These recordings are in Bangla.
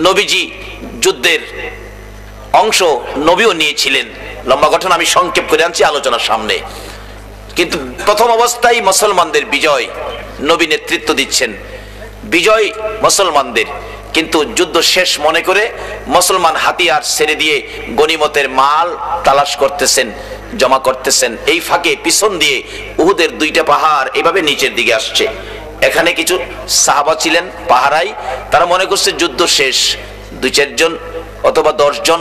নবীজি যুদ্ধের অংশ নবীও নিয়েছিলেন। লম্বা ঘটনা আমি সংক্ষেপ করে আনছি আলোচনার সামনে। কিন্তু প্রথম অবস্থায় মুসলমানদের বিজয়, নবী নেতৃত্ব দিচ্ছেন, বিজয় মুসলমানদের। কিন্তু যুদ্ধ শেষ মনে করে মুসলমান হাতিয়ার ছেড়ে দিয়ে গনিমতের মাল তালাশ করতেছেন, জমা করতেছেন। এই ফাঁকে পিছন দিয়ে উহুদের দুইটা পাহাড় এভাবে নিচের দিকে আসছে। এখানে কিছু সাহাবা ছিলেন পাহারায়, তারা মনে করছে যুদ্ধ শেষ, 2-4 জন অথবা 10 জন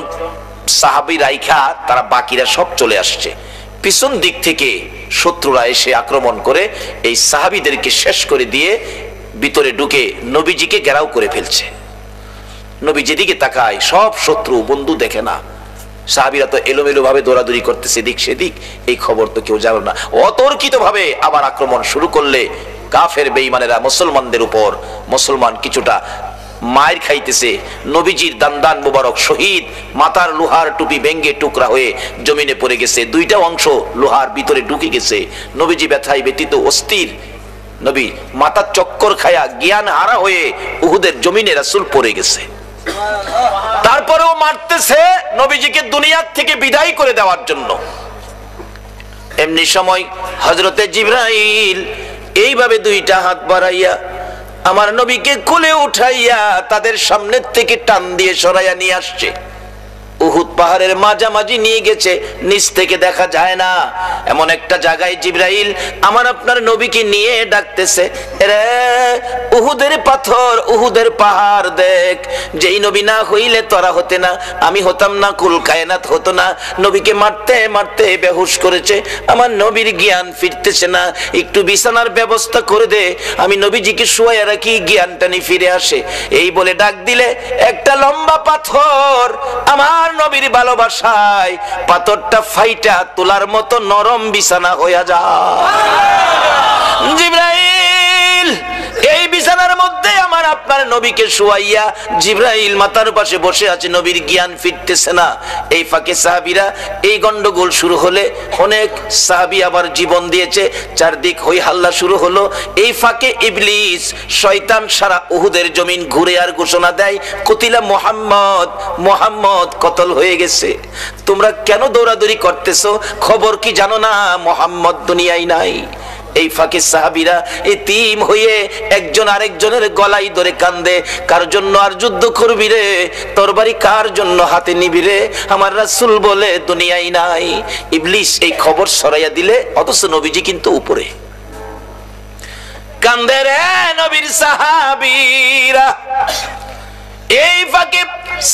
সাহাবী রাইখা তারা বাকিরা সব চলে আসছে। পিছন দিক থেকে শত্রুরা এসে আক্রমণ করে এই সাহাবীদেরকে শেষ করে দিয়ে ভিতরে ঢুকে নবীজিকে ঘেরাও করে ফেলছে। নবী যেদিকে তাকায় সব শত্রু, বন্ধু দেখে না। সাহাবীরা তো এলোমেলো ভাবে দৌড়াদৌড়ি করতেছে এদিক সেদিক, এই খবর তো কেউ জানে না। অতর্কিত ভাবে আবার আক্রমণ শুরু করলে কাফের বেঈমানেরা মুসলমানদের উপর, মুসলমান কিছুটা মায়ের খাইতেছে। নবীজির দান মুবারক শহীদ, মাথার লোহার টুপি ভেঙ্গে টুকরা হয়ে জমিনে পড়ে গেছে, 2টা অংশ লোহার ভিতরে ঢুকে গেছে। নবীজি ব্যথায় ব্যতীত অস্থির, নবী মাথার চক্কর খায়া জ্ঞান হারা হয়ে উহুদের জমিনে রাসূল পড়ে গেছে। তারপরেও মারতেছে নবীজিকে দুনিয়া থেকে বিদায় করে দেওয়ার জন্য। এমনি সময় হযরতে জিবরাইল এইভাবে 2টা হাত বাড়াইয়া আমার নবীকে কোলে উঠাইয়া তাদের সামনে থেকে টান দিয়ে সরাইয়া নিয়ে আসছে। উহুদ পাহাড়ের মাঝামাঝি নিয়ে গেছে, নিচ থেকে দেখা যায় না এমন একটা জায়গায় জিবরাইল আমার আপনার নবীকে নিয়ে ডাকতেছে, রে উহুদের পাথর, উহুদের পাহাড় দেখ, যেই নবী না হইলে তোরা হতে না, আমি হতাম না, কুল কায়নাত হতো না। নবীকে মারতে মারতে বেহুশ করেছে, আমার নবীর জ্ঞান ফিরতেছে না, একটু বিছানার ব্যবস্থা করে দে, আমি নবীজিকে শুয়াইয়া রাখি, জ্ঞানটা নি ফিরে আসে। এই বলে ডাক দিলে একটা লম্বা পাথর আমার নবীর ভালোবাসায় পাথরটা ফাইটা তোলার মতো নরম বিছানা হয়ে যায়। জিবরাইল এই বিছানার মধ্যে আমার আপনার নবীকে শুয়াইয়া জিবরাইল মাথার পাশে বসে আছে, নবীর জ্ঞান ফিরতেছে না। এই ফাঁকে সাহাবীরা, এই গন্ডগোল শুরু হলে অনেক সাহাবী আবার জীবন দিয়েছে, চারদিক হই হাল্লা শুরু হলো। এই ফাঁকে ইবলিস শয়তান সারা উহুদের জমিন ঘুরে আর ঘোষণা দেয়, কতিলা মুহাম্মদ, মুহাম্মদ কতল হয়ে গেছে। তোমরা কেন দৌড়াদৌড়ি করতেছো? খবর কি জানো না মুহাম্মদ দুনিয়ায় নাই? এই ফাঁকে সাহাবীরা এতিম হয়ে একজন আরেকজনের গলায় ধরে কান্দে, কার জন্য আর যুদ্ধ করবি রে, তরবারি কার জন্য হাতে নিবি রে, আমার রাসূল বলে দুনিয়ায় নাই। ইবলিস এই খবর ছড়াইয়া দিলে, অথচ নবীজি কিন্তু উপরে কান্দে রে নবীর সাহাবীরা। এই ফাঁকে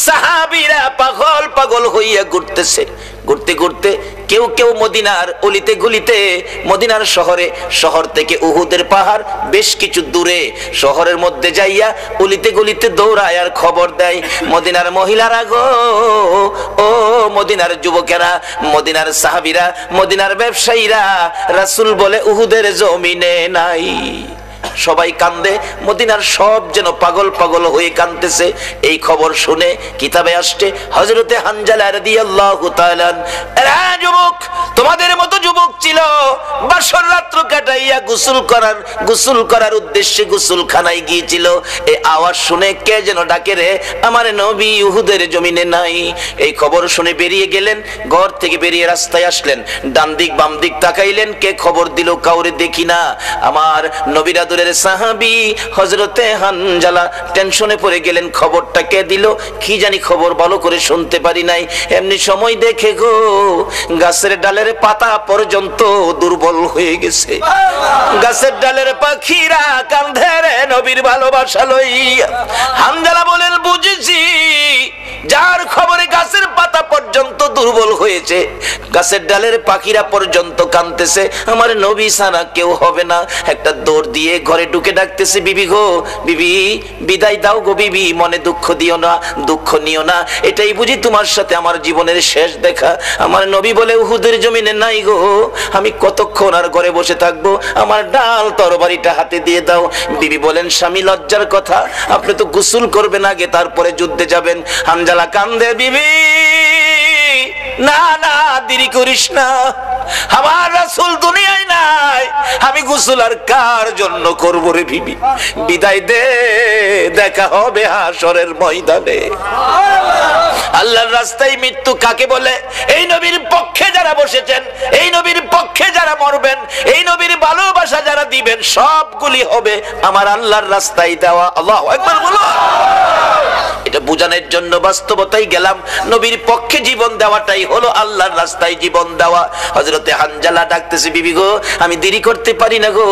সাহাবীরা পাগল পাগল হইয়া ঘুরতেছে, ঘুরতে ঘুরতে কেউ কেউ মদিনার অলিতে গলিতে, মদিনার শহরে, শহর থেকে উহুদের পাহাড় বেশ কিছু দূরে, শহরের মধ্যে যাইয়া অলিতে গলিতে দৌড়ায় আর খবর দেয়, মদিনার মহিলারা গো, ও মদিনার যুবকেরা, মদিনার সাহাবীরা, মদিনার ব্যবসায়ীরা, রাসূল বলে উহুদের জমিনে নাই। সবাই কান্দে, মদিনার সব যেন পাগল পাগল হয়ে কাঁদতেছে। এই খবর শুনে কিতাবে আসছে হযরতে হানজালা রাদিয়াল্লাহু তাআলা, এরা যুবক, তোমাদের মতো যুবক ছিল, বাসর রাত্র কাটাইয়া গোসল করার উদ্দেশ্যে গোসলখানায় গিয়েছিল। এই আওয়াজ শুনে কে যেন ডাকে রে, আমার নবী উহুদের জমিনে নাই। এই খবর শুনে বেরিয়ে গেলেন, ঘর থেকে বেরিয়ে রাস্তায় আসলেন, ডান দিক বাম দিক তাকাইলেন, কে খবর দিল কাউরে দেখি না। আমার নবীর আদরের সাহাবী হযরতে হানজালা টেনশনে পড়ে গেলেন, খবরটা কে দিল কি জানি, খবর ভালো করে শুনতে পারি নাই। এমনি সময় দেখে গো, গাছের ডালের পাতা পর্যন্ত দুর্বল হয়ে গেছে, গাছের ডালের পাখিরা কাঁধে রে নবীর ভালোবাসা লইয়া। হানজালা বলেন, বুঝেছি, যার খবরে গাছের পাতা পর্যন্ত দুর্বল হয়েছে, গাছের ডালের পাখিরা পর্যন্ত কাঁদতেছে, আমার নবী ছাড়া কেউ হবে না। একটা দৌড় দিয়ে ঘরে ঢুকে ডাকতেছে, বিবি গো, বিবি বিদায় দাও গো বিবি, মনে দুঃখ দিও না, দুঃখ নিও না, এটাই বুঝি তোমার সাথে আমার জীবনের শেষ দেখা। আমার নবী বলে উহুদের জমিনে নাই গো, আমি কতক্ষণ আর ঘরে বসে থাকবো, আমার ডাল তরবারিটা হাতে দিয়ে দাও। বিবি বলেন, স্বামী লজ্জার কথা, আপনি তো গোসল করবেন আগে, তারপরে যুদ্ধে যাবেন। হানজালা কান্দে, বিবি না না দেরি করিস না, আমার রাসূল দুনিয়ায় নাই, আমি গোসল আর কার জন্য করব রে বিবি, বিদায় দে, দেখা হবে হাশরের ময়দানে। আল্লাহর রাস্তায় মৃত্যু কাকে বলে? এই নবীর পক্ষে যারা বসেছেন, এই নবীর পক্ষে যারা মরবেন, এই নবীর ভালোবাসা যারা দিবেন, সবগুলি হবে আমার আল্লাহর রাস্তায় দেওয়া। আল্লাহু আকবার বলো। এটা বোঝানোর জন্য বাস্তবতায় গেলাম, নবীর পক্ষে জীবন দেওয়াটাই হলো আল্লাহর রাস্তায় জীবন দেওয়া। হযরতে হানজালা ডাকতেছে, বিবি গো আমি দেরি করতে পারি না গো,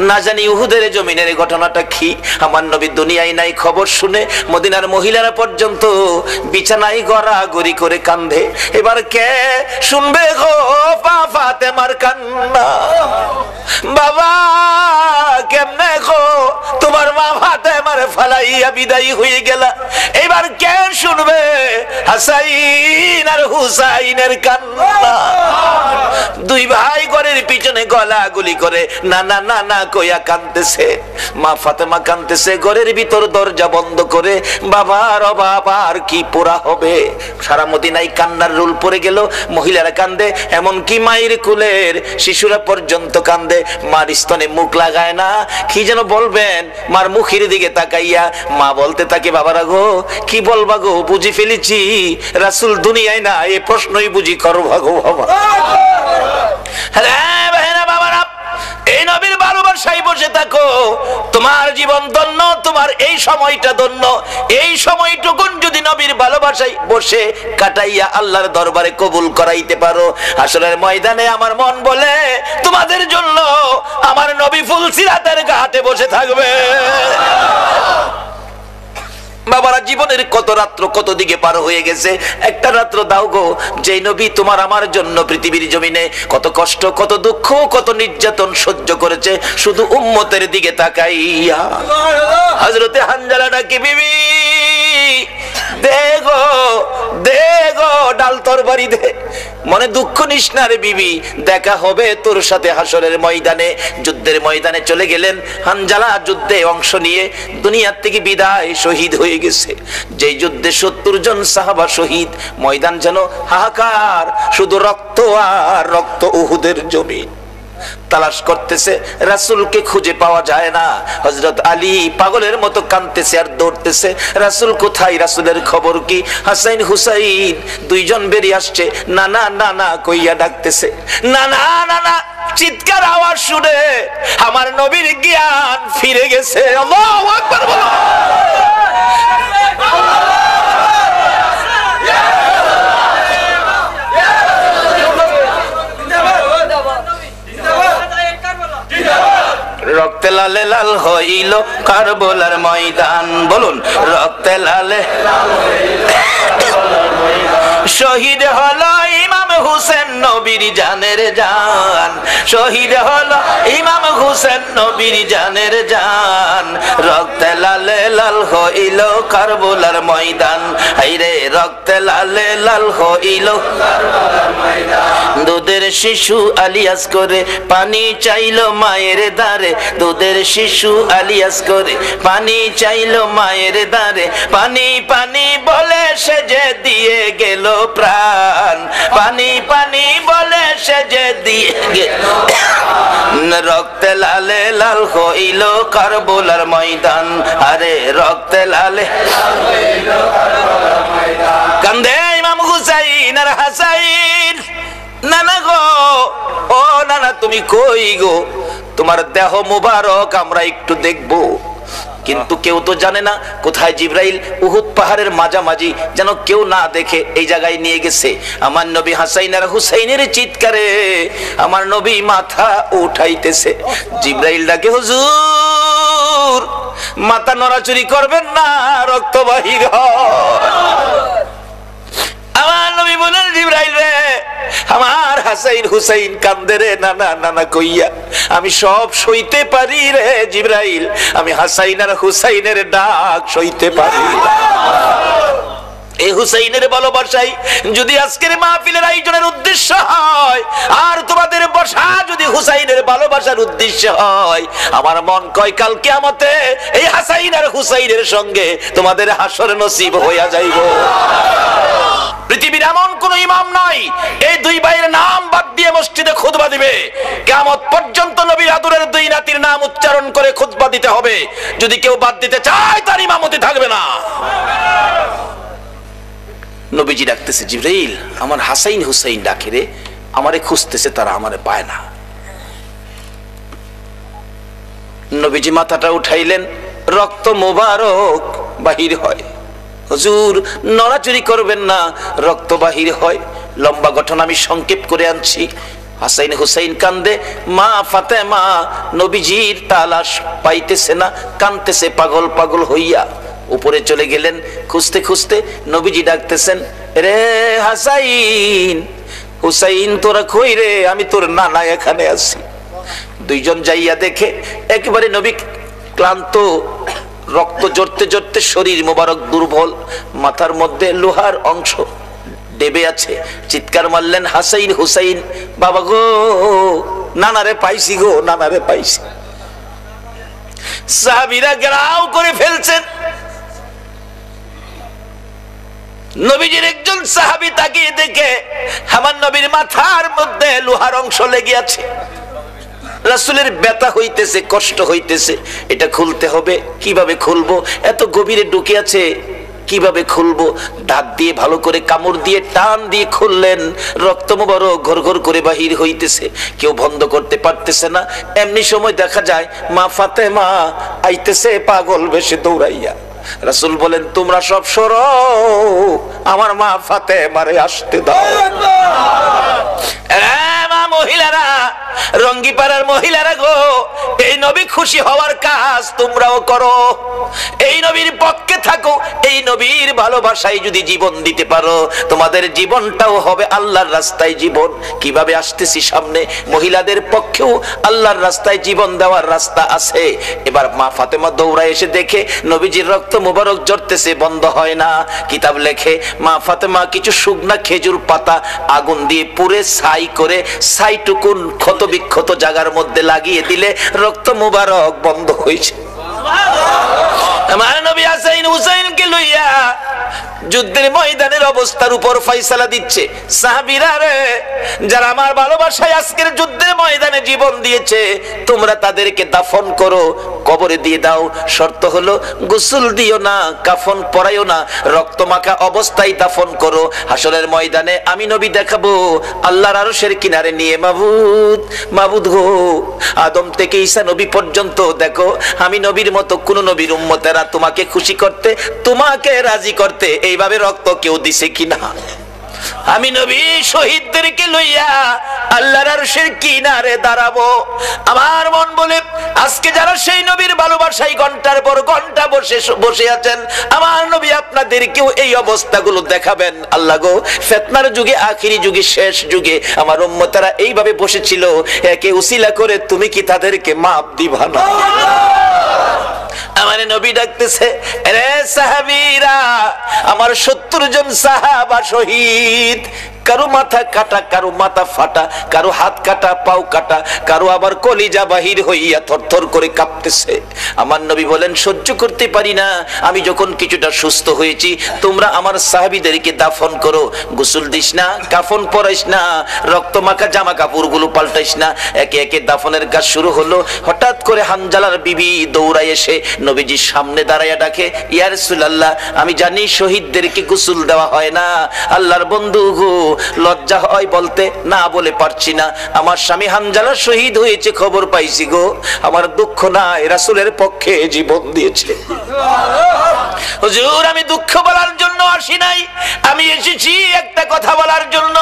না জানি উহুদের জমিনের ঘটনাটা কি। আমার নবী দুনিয়ায় নাই খবর শুনে মদিনার মহিলারা পর্যন্ত বিছানায় গড়াগড়ি করে কান্দে। এবার কে শুনবে গো ফাতেমার কান্না? বাবা কেমনে গো তোমার মা ফাতেমার ফালাইয়া বিদায় হয়ে গেল, এবার কে শুনবে হাসাইন আর হুসাইনের কান্না? দুই ভাই ঘরের পিছনে গলাগুলি করে না না না না কইয়া কাঁদতেছে। মা ফাতেমা কাঁদতেছে ঘরের ভিতর দরজা বন্ধ করে। বাবার অভাব আর কি পোড়া হবে। সারা মদিনায় কান্নার রোল পড়ে গেল, মহিলারা কান্দে, এমনকি মায়ের কুলের শিশুরা পর্যন্ত কান্দে। মার স্তনে মুখ লাগায় না, কি যেন বলবেন, মার মুখের দিকে তাকাইয়া মা বলতে থাকে, বাবারা গো কি বলবা গো, বুঝি ফেলেছি রাসূল দুনিয়ায় না, এই প্রশ্নই বুঝি করবা গো বাবা। হ্যাঁ বাহেরা বাবারা, এই নবীর ভালোবাসায় বসে থাকো, তোমার জীবন ধন্য, তোমার এই সময়টা ধন্য। এই সময়টুকুন যদি নবীর ভালোবাসায় বসে কাটাইয়া আল্লাহর দরবারে কবুল করাইতে পারো, হাশরের ময়দানে আমার মন বলে তোমাদের জন্য আমার নবী ফুলসিরাতের ঘাটে বসে থাকবে। বাবারা জীবনের কত রাত্র কত দিকে পার হয়ে গেছে, একটা রাত্র দাও গো যে নবী তোমার আমার জন্য পৃথিবীর জমিনে কত কষ্ট কত দুঃখ কত নির্যাতন সহ্য করেছে, শুধু উম্মতের দিকে তাকাইয়া। হযরতে হানজালা ডাকে, বিবি দে গো ডাল তরবারি দে, মনে দুঃখ নিস না রে বিবি, দেখা হবে তোর সাথে হাশরের ময়দানে। যুদ্ধের ময়দানে চলে গেলেন হানজালা, যুদ্ধে অংশ নিয়ে দুনিয়ার থেকে বিদায়, শহীদ হয়ে গেছে। যেই যুদ্ধে ৭০ জন সাহাবা শহীদ, ময়দান যেন হাহাকার, শুধু রক্ত আর রক্ত। উহুদের জমি তালাশ করতেছে, রাসূলকে খুঁজে পাওয়া যায় না। হযরত আলী পাগলের মতো কাঁদতেছে আর দৌড়তেছে, রাসূল কোথায়, রাসূলের খবর কি? হাসাইন হুসাইন দুইজন বেরিয়ে আসছে, না না না না কইয়া ডাকতেছে, না না না না চিৎকার আওয়াজ শুনে আমার নবীর জ্ঞান ফিরে গেছে। আল্লাহু আকবার বলো। রক্তে লালে লাল হইল কারবালার ময়দান, বলুন রক্তে লালে শহীদ হলো ইমাম হুসেন নবীর জানের জান, শহীদ হলো ইমাম হুসেন নবীর জানের জান। রক্তে লালে লাল হইল কারবালার ময়দান, হায়রে রক্তে লালে লাল হইল কারবালার ময়দান। দুধের শিশু আলিয়াস করে পানি চাইলো মায়ের দ্বারে, দুধের শিশু আলিয়াস করে পানি চাইলো মায়ের দ্বারে, পানি পানি বলে সে যে দিয়ে গেল প্রাণ, পানি পানি বলে সে যে দিয়ে গেল। রক্তে লালে লাল হইল কারবালার ময়দান, আরে রক্তে লালে কান্দে ইমাম হুসাইন আর হাসাইন। নানা গো, ও নানা তুমি কই গো, তোমার দেহ মুবারক আমরা একটু দেখবো। কিন্তু কেউ তো জানে না কোথায় জিবরাইল উহুদ পাহাড়ের মাঝামাঝি যেন কেউ না দেখে এই জায়গায় নিয়ে গেছে। আমার নবী হাসাইন আর হুসাইনের চিৎকারে আমার নবী মাথা উঠাইতেছে। জিবরাইল ডাকে, হুজুর মাথা নড়াচড়ি করবেন না, রক্ত বাহির হয়। আমার নবী বলেন, জিবরাইল রে আমার হাসাইন হুসাইন কান্দে রে, নানা নানা কইয়া আমি সব সইতে পারি রে জিবরাইল, আমি হাসাইন আর হুসাইনের ডাক সইতে পারি। এই হুসাইনের ভালোবাসাই যদি আজকের মাহফিলের আয়োজনের উদ্দেশ্য হয়, আর তোমাদের বসা যদি হুসাইনের ভালোবাসার উদ্দেশ্য হয়, আমার মন কয় কাল কিয়ামতে এই হাসাইন আর হুসাইনের সঙ্গে তোমাদের হাসর নসিব হইয়া যাইব। পৃথিবীর এমন কোন ইমাম নাই এই দুই ভাইয়ের নাম বাদ দিয়ে মসজিদে খুতবা দিবে। কিয়ামত পর্যন্ত নবীর আদরের দুই নাতির নাম উচ্চারণ করে খুতবা দিতে হবে। যদি কেউ বাদ দিতে চায় তার ইমামতি থাকবে না। নবীজি ডাকতেছে, জিবরাইল আমার হাসাইন হুসাইন ডাকে রে, আমারে খুঁজতেছে, তারা আমারে পায় না। নবীজি মাথাটা উঠাইলেন, রক্ত মোবারক বাহির হয়। হুজুর নড়াচড়ি করবেন না, রক্ত বাহির হয়। লম্বা গঠন আমি সংক্ষেপ করে আনছি। হাসাইন হুসাইন কান্দে, মা ফাতেমা নবীজির তালাশ পাইতেছে না, কানতেছে পাগল পাগল হইয়া। উপরে চলে গেলেন, খুঁজতে খুঁজতে নবীজি ডাকতেছেন, রে হাসাইন হুসাইন তোরা কই রে? আমি তোর নানা এখানে আছি। দুইজন যাইয়া দেখে একেবারে নবী ক্লান্ত, রক্ত জড়তে জড়তে শরীর মোবারক দুর্বল, মাথার মধ্যে লোহার অংশ ডেবে আছে। চিৎকার মারলেন, হাসাইন হুসাইন বাবা গো, নানারে পাইছি গো, নানারে পাইছি। সাহাবীরা গ্রাও করে ফেলছেন। নবীজির একজন সাহাবী তাকিয়ে দেখে আমার নবীর মাথার মধ্যে লোহার অংশ লেগে আছে। রাসূলের ব্যথা হইতেছে, কষ্ট হইতেছে, এটা খুলতে হবে। কিভাবে খুলবো? এত গভীরে ঢুকে আছে, কিভাবে খুলবো? দাঁত দিয়ে ভালো করে কামড় দিয়ে টান দিয়ে খুললেন। রক্ত মোবারক ঘর ঘর করে বাহির হইতেছে, কেউ বন্ধ করতে পারতেছে না। এমনি সময় দেখা যায় মা ফাতেমা আইতেছে পাগল বেশে দৌড়াইয়া। রাসূল বলেন, তোমরা সব সরো, আমার মা ফাতেমারে আসতে দাও। মহিলারা, রঙ্গিপাড়ার মহিলারা গো, এই নবী খুশি হওয়ার কাজ তোমরাও করো। এই নবীর পক্ষে থাকো, এই নবীর ভালোবাসায় যদি জীবন দিতে পারো, তোমাদের জীবনটাও হবে আল্লাহর রাস্তায় জীবন। কিভাবে আসতেছি সামনে, মহিলাদের পক্ষেও আল্লাহর রাস্তায় জীবন দেওয়ার রাস্তা আছে। এবার মা ফাতেমা দৌড়ায় এসে দেখে নবীজির রক্ত মুবারক ঝরতেছে, বন্ধ হয় না। কিতাব লেখে মা ফাতেমা কিছু শুকনা খেজুর পাতা আগুন দিয়ে পুড়ে ছাই করে ছাইটুকুন ক্ষত বিক্ষত জায়গার মধ্যে লাগিয়ে দিলে রক্ত মুবারক বন্ধ হয়েছে। আমার নবী হাসাইন হুসাইনকে লইয়া যুদ্ধের ময়দানের অবস্থার উপর ফয়সালা দিচ্ছে। সাহাবীরা রে, যারা আমার ভালোবাসায় আজকের যুদ্ধের ময়দানে জীবন দিয়েছে, তোমরা তাদেরকে দাফন করো, কবরে দিয়ে দাও। শর্ত হলো গোসল দিও না, কাফন পরাইও না, রক্তমাখা অবস্থায় দাফন করো। হাসরের ময়দানে আমি নবী দেখাবো আল্লাহর আরশের কিনারে নিয়ে, মাবুদ মাবুদ গো, আদম থেকে ঈসা নবী পর্যন্ত দেখো আমি নবীর মতো কোন নবীর উম্মতেরা তোমাকে খুশি করতে, তোমাকে রাজি করতে এইভাবে রক্ত কেউ দিছে কিনা। আমি নবী শহীদদেরকে লইয়া আল্লাহর আরশের কিনারে দাঁড়াবো। আমার মন বলে আজকে যারা সেই নবীর ভালোবাসায় ঘন্টার পর ঘন্টা বসে আছেন, আমার নবী আপনাদেরকেও এই অবস্থাগুলো দেখাবেন। আল্লাহ গো, ফিতনার যুগে, আখিরি যুগে, শেষ যুগে আমার উম্মতেরা এইভাবে বসেছিল, একে উসিলা করে তুমি কি তাদেরকে মাপ দিবা না? আমার নবী ডাকতেছে, রে সাহাবীরা, আমার 70 জন সাহাবা শহীদ। কারো মাথা কাটা, কারো মাথা ফাটা, কারো হাত কাটা, পাও কাটা, কারো আবার কলিজা বাহির হইয়া থরথর করে কাঁপতেছে। আমার নবী বলেন, সহ্য করতে পারি না। আমি যখন কিছুটা সুস্থ হয়েছি, তোমরা আমার সাহাবীদেরকে দাফন করো। গোসল দিস না, কাফন পরাইস না, রক্তমাখা জামা কাপড়গুলো পাল্টাইস না। একে একে দাফনের কাজ শুরু হলো। হঠাৎ করে হানজালার বিবি দৌড়ায় এসে নবীজির সামনে দাঁড়াইয়া ডাকে, ইয়া রাসূলুল্লাহ, আমি জানি শহীদদেরকে গোসল দেওয়া হয় না। আল্লাহর বন্ধু গো, লজ্জা হয় বলতে, না বলে পারছি না। আমার স্বামী হানজালা শহীদ হয়েছে খবর পাইছি গো, আমার দুঃখ নাই, রাসূলের পক্ষে জীবন দিয়েছে। হুজুর, আমি দুঃখ বলার জন্য আসি নাই, আমি এসেছি একটা কথা বলার জন্য।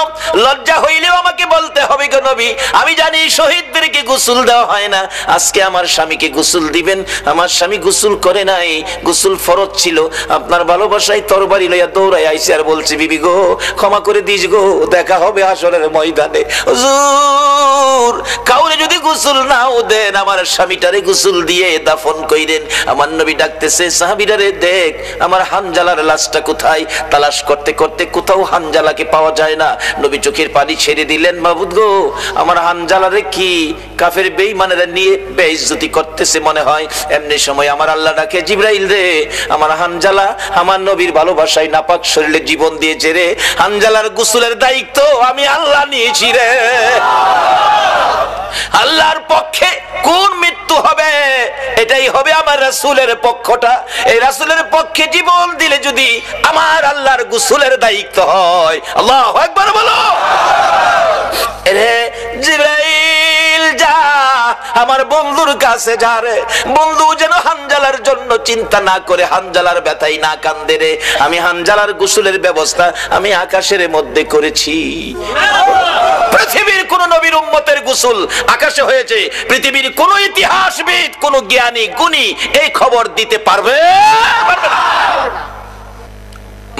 লজ্জা হইলেও আমাকে বলতে হবে গো নবী, আমি জানি শহীদদেরকে গোসল দেওয়া হয় না। আজকে আমার স্বামীকে গোসল দিবেন। আমার স্বামী গোসল করে নাই, গোসল ফরজ ছিল। আপনার ভালোবাসায় তরবারি লইয়া দৌড়াই আইছে আর বলছে, বিবি গো, ক্ষমা করে দিস গো, দেখা হবে হাসরের ময়দানে। হুজুর, কাউরে যদি গোসল নাও দেন, আমার স্বামীটারে গোসল দিয়ে দাফন কইরেন। আমার নবী ডাকতেছে, সাহাবীরা রে, দেখ আমার হানজালার লাশটা কোথায়? তালাশ করতে করতে কোথাও হানজালাকে পাওয়া যায় না। নবী চোখের পানি ছেড়ে দিলেন, মাবুদ গো, আমার হানজালারে কি কাফের বেঈমানেরা নিয়ে বেইজ্জতি করতেছে মনে হয়। এমনি সময় আমার আল্লাহ ডাকে, জিবরাইল রে, আমার হানজালা আমার নবীর ভালোবাসায় নাপাক শরীরে জীবন দিয়েছে রে, হানজালার গোসলের দায়িত্ব আমি আল্লাহ নিয়েছি রে। আল্লাহর পক্ষে কোন মৃত্যু হবে? এটাই হবে আমার রাসূলের পক্ষটা। এই রাসূলের পক্ষে জীবন দিলে যদি আমার আল্লাহর গোসলের দায়িত্ব হয়, আল্লাহু আকবার বলো। রে জিবরাইল যা, আমার বন্ধুর কাছে যা রে, বন্ধু যেন হানজালার জন্য চিন্তা না করে, হানজালার ব্যথাই না কান্দে রে। আমি হানজালার গোসলের ব্যবস্থা আমি আকাশের মধ্যে করেছি। পৃথিবীর কোন নবীর উম্মতের গোসল আকাশে হয়েছে, পৃথিবীর কোন ইতিহাসবিদ, কোন জ্ঞানী গুণী এই খবর দিতে পারবে না।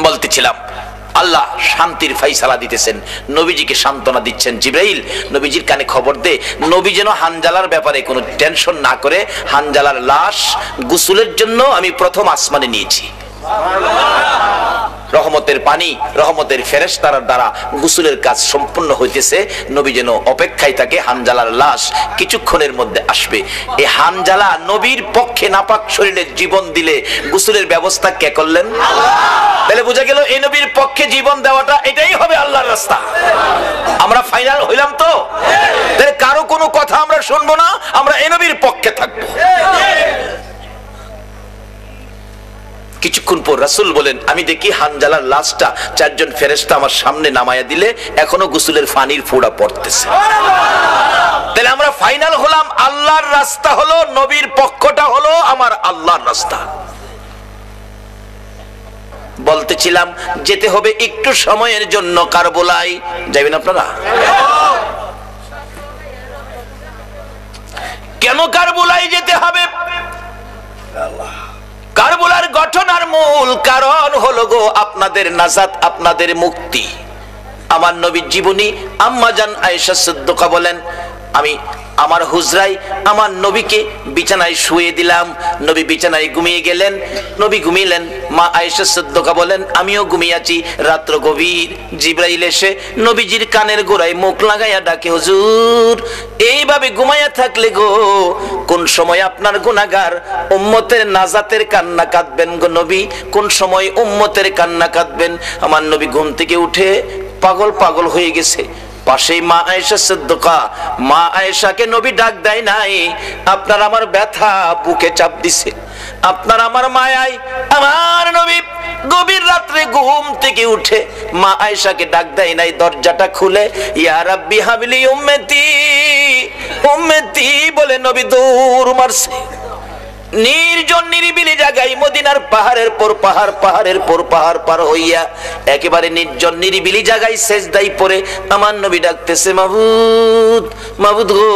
বলতেছিলাম আল্লাহ শান্তির ফাইসালা দিতেছেন, নবীজিকে সান্ত্বনা দিচ্ছেন। জিবরাইল নবীজির কানে খবর দে, নবী যেন হানজালার ব্যাপারে কোনো টেনশন না করে। হানজালার লাশ গোসলের জন্য আমি প্রথম আসমানে নিয়েছি। রহমতের পানি, রহমতের ফেরেশতার দ্বারা গোসলের কাজ সম্পূর্ণ হইতেছে। নবী যেন অপেক্ষায় থাকে, হানজালার লাশ কিছুক্ষণের মধ্যে আসবে। এই হানজালা নবীর পক্ষে নাপাক শরীরে জীবন দিলে গোসলের ব্যবস্থা কে করলেন? তাহলে বোঝা গেল এই নবীর পক্ষে জীবন দেওয়াটা এটাই হবে আল্লাহর রাস্তা। আমরা ফাইনাল হইলাম তো? তাহলে কারো কোনো কথা আমরা শুনবো না, আমরা এই নবীর পক্ষে থাকবো। কিছুক্ষণ পর রাসূল বলেন, আমি দেখি হানজালার লাশটা চারজন ফেরেশতা আমার সামনে নামায়া দিলে এখনো গোসলের পানির ফোঁটা পড়তেছে। তাহলে আমরা ফাইনাল হলাম, আল্লাহর রাস্তা হলো, নবীর পক্ষটা হলো আমার আল্লাহর রাস্তা। বলতেছিলাম যেতে হবে একটু সময়ের জন্য কারবালায়। যাবেন আপনারা? কেন কারবালায় যেতে হবে? কারবালার ঘটনার মূল কারণ হলো গো আপনাদের নাজাত, আপনাদের মুক্তি। আমার নবীর জীবনী আম্মা জান আয়েশা সিদ্দিকা বলেন, আমি আমার হুজরায় আমার নবীকে বিছানায় শুয়ে দিলাম, নবী বিছানায় ঘুমিয়ে গেলেন। নবী ঘুমিলেন, মা আয়েশা সিদ্দিকা বলেন আমিও ঘুমিয়েছি। রাত্র গভীর, জিবরাইল এসে নবীজির কানের গোড়ায় মুখ লাগাইয়া ডাকে, হুজুর এইভাবে ঘুমাইয়া থাকলে গো কোন সময় আপনার গুনাহগার উম্মতের নাজাতের কান্না কাঁদবেন গো নবী, কোন সময় উম্মতের কান্না কাঁদবেন। আমার নবী ঘুম থেকে উঠে পাগল পাগল হয়ে গেছে। পাশেই মা আয়েশা সিদ্দিকা, মা আয়েশাকে নবী ডাক দেয় নাই, আপনার আমার ব্যথা বুকে চাপ দিছে, আপনার আমার মায়ায় আমার নবী গভীর রাত্রে ঘুম থেকে উঠে মা আয়েশাকে ডাক দেয় নাই, দরজাটা খুলে ইয়া রাব্বি হাবলি উম্মতি উম্মতি বলে নবী দৌড় মারছে। নির্জন নিরিবিলি জায়গায় মদিনার পাহাড়ের পর পাহাড়, পাহাড়ের পর পাহাড় পার হইয়া একেবারে নির্জন নিরিবিলি জায়গায় সেজদায় পড়ে আমার নবী ডাকতেছে, মাবুদ মাবুদ গো,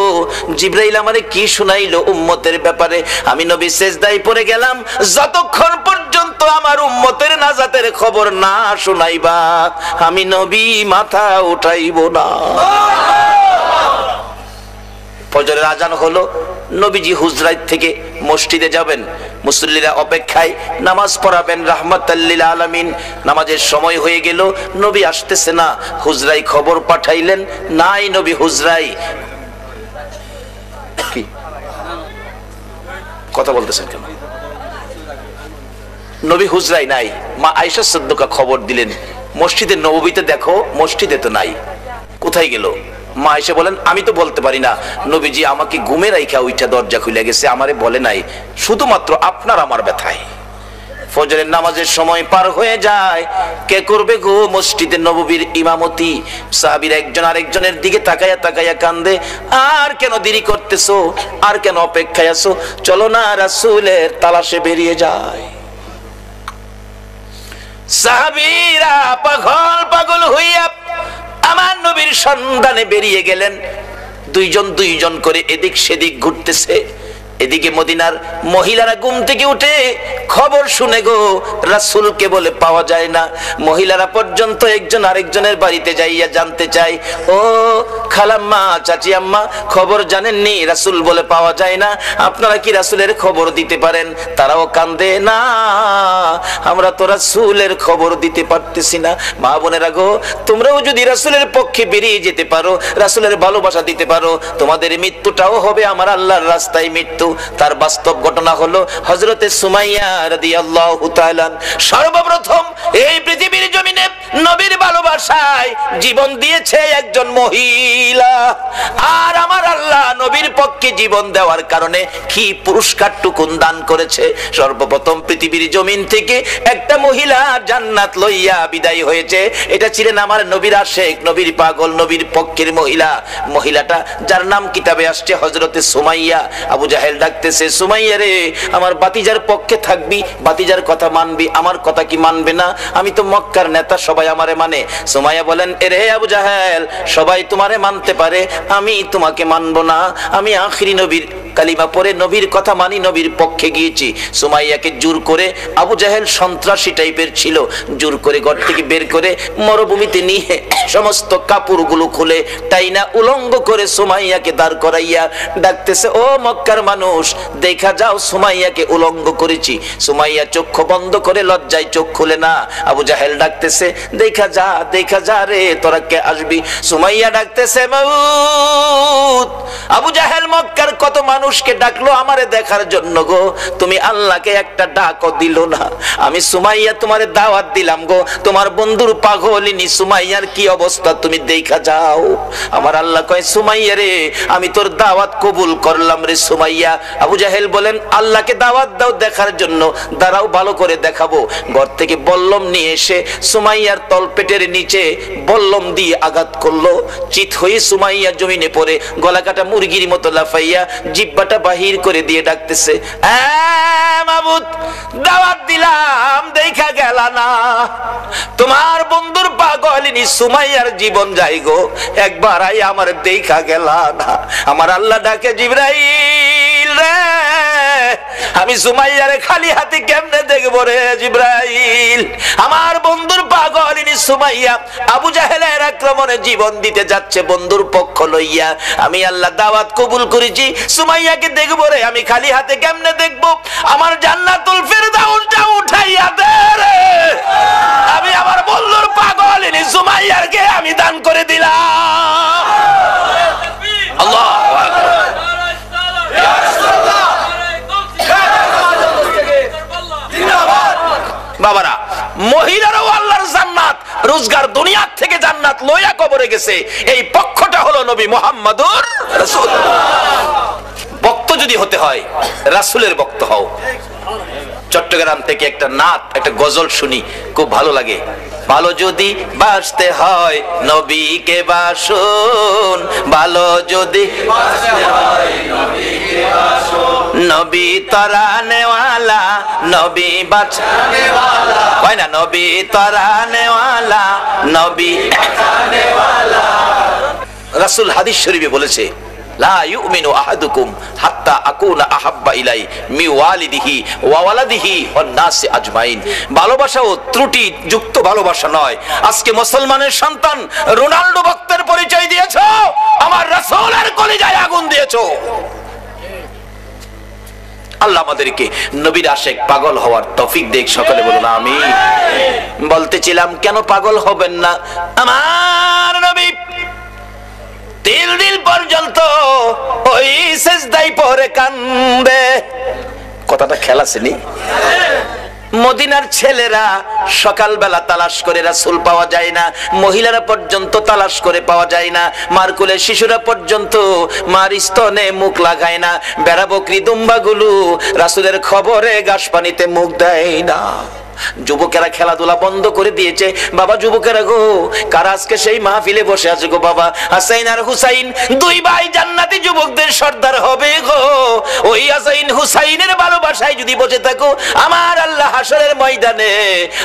জিবরাইল আমারে কি শুনাইলো উম্মতের ব্যাপারে। আমি নবী সেজদায় পড়ে গেলাম, যতক্ষণ পর্যন্ত আমার উম্মতের নাজাতের খবর না শুনাইবা আমি নবী মাথা উঠাইব না। ফজরের আজান হলো, নবীজি হুজরাত থেকে মসজিদে যাবেন, মুসল্লিরা অপেক্ষায়, নামাজ পড়াবেন রাহমাতাল লিল আলামিন। নামাজের সময় হয়ে গেল, নবী আসতেছে না। হুজরাই খবর পাঠাইলেন, নাই নবী হুজরাই। কি কথা বলতেছেন কেন? নবী হুজরাই নাই। মা আয়েশা সিদ্দিকা খবর দিলেন, মসজিদে নববীতে দেখো, মসজিদে তো নাই, কোথায় গেল? মা এসে বলেন আমি তো বলতে পারি না, নবীজি আমাকে ঘুমে রাইখা ওইটা দরজা খুলে গেছে, আমারে বলে নাই, শুধুমাত্র আপনার আমার ব্যথায়। ফজরের নামাজের সময় পার হয়ে যায়, কে করবে গো মসজিদে নববীর ইমামতি? সাহাবীরা একজন আরেকজনের দিকে তাকায়া তাকায়া কান্দে, আর কেন দেরি করতেছো, আর কেন অপেক্ষায় আছো, চলো না রাসূলের তালাশে বেরিয়ে যায়। সাহাবীরা পাগল পাগল হইয়া আমার নবীর সন্ধানে বেরিয়ে গেলেন। দুইজন দুইজন করে এদিক সেদিক ঘুরতেছে। এদিকে মদিনার মহিলারা ঘুম থেকে উঠে খবর শুনে গো রাসূলকে বলে পাওয়া যায় না। মহিলারা পর্যন্ত একজন আরেকজনের বাড়িতে যাইয়া জানতে চায়, ও খালাম্মা, চাচি আম্মা, খবর জানেননি? রাসূল বলে পাওয়া যায় না, আপনারা কি রাসূলের খবর দিতে পারেন? তারাও কান্দে, না আমরা তো রাসূলের খবর দিতে পারতেছি না। মা বোনেরা গো, তোমরাও যদি রাসূলের পক্ষে বেরিয়ে যেতে পারো, রাসূলের ভালোবাসা দিতে পারো, তোমাদের মৃত্যুটাও হবে আমার আল্লাহর রাস্তায় মৃত্যু। তার বাস্তব ঘটনা হলো হযরতে সুমাইয়া রাদিয়াল্লাহু তাআলা সর্বপ্রথম এই পৃথিবীর জমিনে নবীর ভালোবাসায় জীবন দিয়েছে একজন মহিলা। আর আমার আল্লাহ নবীর পক্ষে জীবন দেওয়ার কারণে কি পুরস্কারটুকুন দান করেছে। সর্বপ্রথম পৃথিবীর জমিন থেকে একটা মহিলা জান্নাত লইয়া বিদায় হয়েছে। এটা ছিলেন আমার নবীর আশেক, নবীর পাগল, নবীর পক্ষের মহিলা। মহিলাটা যার নাম কিতাবে আসছে হযরতে সুমাইয়া। আবু জাহেল ডাকতেছে, সুমাইয়া রে, আমার বাতিজার পক্ষে থাকবি, বাতিজার কথা মানবি, আমার কথা কি মানবে না? আমি তো মক্কার নেতা, সবাই আমারে মানে। সুমাইয়া বলেন, এরে আবু জাহেল, সবাই তোমারে মানতে পারে, আমি তোমাকে মানবো না। আমি আখিরি নবীর কালিমা পরে নবীর কথা মানি, নবীর পক্ষে গিয়েছি। সুমাইয়াকে জোর করে, আবু জাহেল সন্ত্রাসী টাইপের ছিল, জোর করে ঘর থেকে বের করে মরুভূমিতে নিয়ে সমস্ত কাপড়গুলো খুলে টাইনা উলঙ্গ করে সুমাইয়াকে দাঁড় করাইয়া ডাকতেছে, ও মক্কার মানুষ, দেখা যাও সুমাইয়াকে উলঙ্গ করেছি। সুমাইয়া চোখ বন্ধ করে, লজ্জায় চোখ খুলে না। আবু জাহেল ডাকতেছে, দেখা যা, দেখা যা রে, তোরা কে আসবি? সুমাইয়া ডাকতেছে, মাউত। আবু জাহেল মক্কার কত মানুষকে ডাকলো আমারে দেখার জন্য গো, তুমি আল্লাহকে একটা ডাকও দিল না। আমি সুমাইয়া তোমারে দাওয়াত দিলাম গো, তোমার বন্ধুর পাগলিনী সুমাইয়ার কি অবস্থা তুমি দেখা যাও। আমার আল্লাহ কয়, সুমাইয়া রে, আমি তোর দাওয়াত কবুল করলাম রে সুমাইয়া। আবু জাহেল বলেন, আল্লাহকে দাওয়াত দাও দেখার জন্য, দাঁড়াও ভালো করে দেখাবো। ঘর থেকে বল্লম নিয়ে এসে সুমাইয়ার তলপেটের নিচে বল্লম দিয়ে আঘাত করলো। চিত হয়ে সুমাইয়া জমিনে পড়ে গলা কাটা মুরগির মতো লাফাইয়া জিহ্বাটা বাহির করে দিয়ে ডাকতেছে, মাবুদ, দাওয়াত দিলাম দেখা গেল না, তোমার বন্ধুর পাগলিনী সুমাইয়ার জীবন যাই গো, একবার আই আমার দেখা গেল না। আমার আল্লাহ ডাকে, জিবরাইল রে, আমি সুমাইয়ারে খালি হাতে কেমনে দেখবো রে জিবরাইল? আমার বন্ধুর পাগলিনী সুমাইয়া আবু জাহেলের আক্রমণে জীবন দিতে যাচ্ছে বন্ধুর পক্ষ লইয়া। আমি আল্লাহ দাওয়াত কবুল করেছি, সুমাইয়াকে দেখবো রে, আমি খালি হাতে কেমনে দেখবো? আমার জান্নাতুল ফিরদাউসটা উঠাইয়া দে রে, আমি আমার বন্ধুর পাগলিনী সুমাইয়াকে আমি দান করে দিলাম। আল্লাহু আকবার। বাবারা, মহিলারাও আল্লাহর জান্নাত, রোজগার দুনিয়ার থেকে জান্নাত লইয়া কবরে গেছে। এই পক্ষটা হলো নবী মুহাম্মদুর রাসূল। ভক্ত যদি হতে হয়, রাসূলের ভক্ত হও। চট্টগ্রাম থেকে একটা নাত, একটা গজল শুনি, খুব ভালো লাগে। ভালো যদি বাসতে হয় নবীকে বাসুন, ভালো যদি বাসতে হয় নবীকে বাসুন, নবী তরানেওয়ালা, নবী বাঁচানেওয়ালা, হয় না? নবী তরানেওয়ালা, নবী বাঁচানেওয়ালা। রাসূল হাদিস শরীফে বলেছে, লা ইউমিনু আহাদুকুম হাত্তা আকুনা আহাব্বা ইলাই মি ওয়ালিদিহি ওয়া ওয়ালাদিহি ওয়ান নাসি আজমাইন। ভালোবাসাও ত্রুটি যুক্ত ভালোবাসা নয়। আজকে মুসলমানের সন্তান রোনাল্ডো ভক্তের পরিচয় দিয়েছো, আমার রাসূলের কলিজায় আগুন দিয়েছো। আল্লাহ আমাদেরকে নবীর আশেক পাগল হওয়ার তৌফিক দেখ। সকলে বলুন আমিন। বলতেছিলাম, কেন পাগল হবেন না? আমার নবী 3 দিন পর্যন্ত ওই সিজদায় পড়ে কান্দে। কথাটা খেলা ছিল। মদিনার ছেলেরা সকালবেলা তালাশ করে রাসূল পাওয়া যায় না, মহিলারা পর্যন্ত তালাশ করে পাওয়া যায় না, মার কোলে শিশুরা পর্যন্ত মার স্তনে মুখ লাগায় না, বেড়া বকরি দুম্বাগুলো রাসূলের খবরে ঘাস পানিতে মুখ দেয় না। যুবকেরা খেলাধুলা বন্ধ করে দিয়েছে। বাবা যুবকেরা গো, কারা আজকে সেই মাহফিলে বসে আছে গো? বাবা হাসাইন আর হুসাইন, 2 ভাই জান্নাতি যুবকদের সর্দার হবে গো। ওই হাসাইন হুসাইনের ভালোবাসায় যদি বসে থাকো, আমার আল্লাহ হাসরের ময়দানে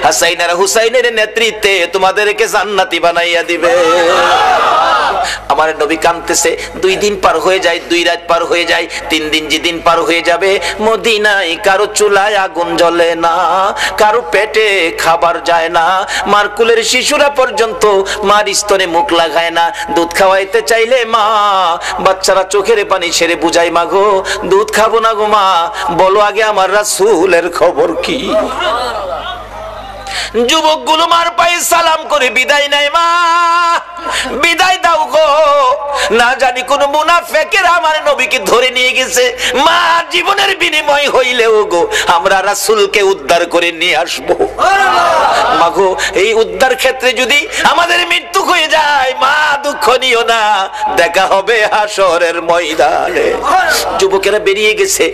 হাসাইন আর হুসাইনের নেতৃত্বে তোমাদেরকে জান্নাতি বানাইয়া দিবে। আমার নবী কাঁদতেছে। 2 দিন পার হয়ে যায়, 2 রাত পার হয়ে যায়, 3 দিন যেদিন পার হয়ে যাবে, মদিনায় কারো চুলায় আগুন জ্বলে না, কারো পেটে খাবার যায় না, মার কুলের শিশুরা পর্যন্ত মার স্তনে মুখ লাগায় না। দুধ খাওয়াইতে চাইলে মা বাচ্চারা চোখের পানি ছেড়ে বুঝায়, মা গো দুধ খাবো না গো মা, বলো আগে আমার রাসূলের খবর কি। যুবকগুলো মার পায়ে সালাম করে বিদায় নেয়, মা বিদায় দাও গো, না জানি কোন মুনাফিকের আমার নবীকে ধরে নিয়ে গেছে, মা জীবনের বিনিময় হইলেও গো আমরা রাসূলকে উদ্ধার করে নিয়ে আসবো। মা গো এই উদ্ধার ক্ষেত্রে যদি আমাদের মৃত্যু হয়ে যায়, মা দুঃখ নিও না, দেখা হবে হাসরের ময়দানে। যুবকেরা বেরিয়ে গেছে,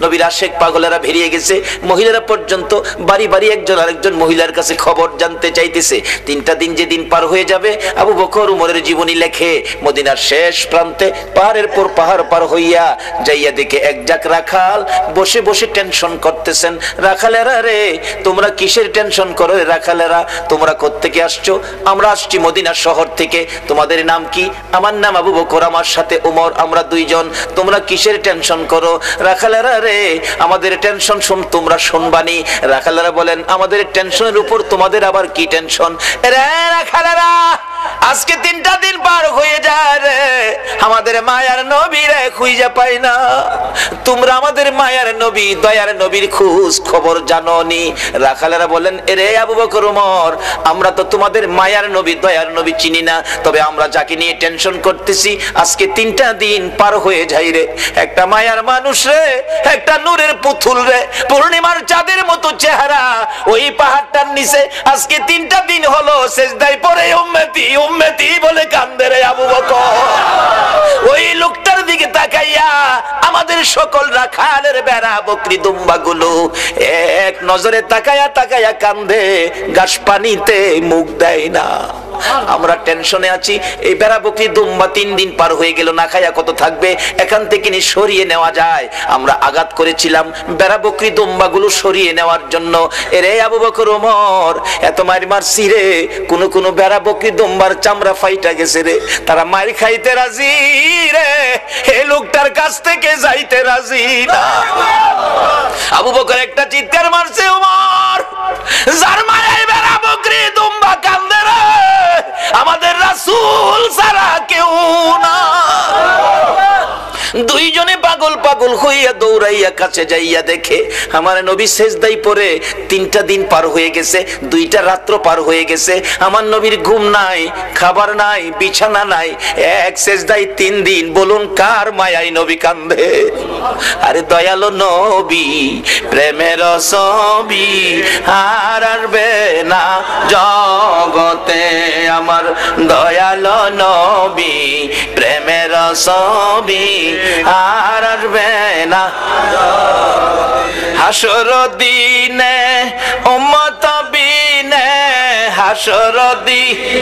নবীর আশেক পাগলেরা বেরিয়ে গেছে, মহিলারা পর্যন্ত বাড়ি বাড়ি একজন আরেকজন মহিলার কাছে খবর জানতে চাইতেছে। 3টা দিন যেদিন পার হয়ে যাবে, আবু বকর উমরের জীবনী লেখে মদিনার শেষ প্রান্তে পাহাড়ের পর পাহাড় পার হইয়া যাইয়া দেখে এক জাক রাখাল বসে বসে টেনশন করতেছেন। রাখালেরা রে, তোমরা কিসের টেনশন করো রে রাখালেরা, তোমরা কোত্থেকে আসছো? আমরা আসছি মদিনা শহর থেকে। তোমাদের নাম কি? আমার নাম আবু বকর, আমার সাথে উমর, আমরা 2 জন। তোমরা কিসের টেনশন করো? রাখালেরা আমাদের টেনশন তোমরা শুনবানি। রাখালেরা বলেন, আমাদের টেনশনের উপর তোমাদের আবার কি টেনশন? রে রাখালেরা, আজকে 3টা দিন পার হয়ে যায় রে, আমাদের মায়ার নবী রে খুঁজে পাই না। তোমরা আমাদের মায়ার নবী দয়ার নবীর খোঁজ খবর জানোনি? রাখালেরা বলেন, রে আবু বকর উমর, আমরা তো তোমাদের মায়ার নবী দয়ার নবী চিনি না, তবে আমরা যাকে নিয়ে টেনশন করতেছি আজকে 3টা দিন পার হয়ে যায় রে, একটা মায়ার মানুষ রে, একটা নূরের পুতুল রে, পূর্ণিমার চাঁদের মতো চেহারা, ওই পাহাড়টার নিচে আজকে 3টা দিন হলো সেজদায় পড়ে উম্মতি উম্মতি বলে কান্দে রে আবু বকর। ওই লোকটার দিকে তাকাইয়া আমাদের সকল রাখালের বেড়া বকরি দুম্বা গুলো এক নজরে তাকায়া তাকায়া কান্দে, ঘাস পানিতে মুখ দেয় না। আমরা টেনশনে আছি, এই বেড়া বকরি দুম্বা 3 দিন পার হয়ে গেল, না খায়া কত থাকবে, এখান থেকে নিয়ে সরিয়ে নেওয়া যায়। আমরা আঘাত করেছিলাম বেড়া বকরি দুম্বা গুলো সরিয়ে নেওয়ার জন্য। এরে আবু বকর ওমর, এত মার মারছি রে, কোন বেড়া বকরি দুম্বার চামড়া ফাইটা গেছে রে, তারা মার খাইতে রাজি রে, এই লোকটার কাছ থেকে যাইতে রাজি না। আবু বকর একটা চিৎকার মারছে, ওমর যার মায়ের বেড়া বকরি দুম্বা কান্দে রে, আমাদের রাসূল ছাড়া কেউ না। 2 জনে পাগল পাগল হইয়া দৌড়াইয়া কাছে যাইয়া দেখে আমার নবী সেজদায় পড়ে। 3টা দিন পার হয়ে গেছে, 2টা রাত্র পার হয়ে গেছে, আমার নবীর ঘুম নাই, খাবার নাই, বিছানা নাই, এক সেজদায় 3 দিন। বলুন কার মায়ায় নবী কান্দে? আরে দয়ালো নবী প্রেমের ছবি আর আসবে না জগতে, আমার দয়ালো নবী প্রেমের ছবি আর আসবে না হাসর দিনে উম্মত বিনে, হাসর দিনে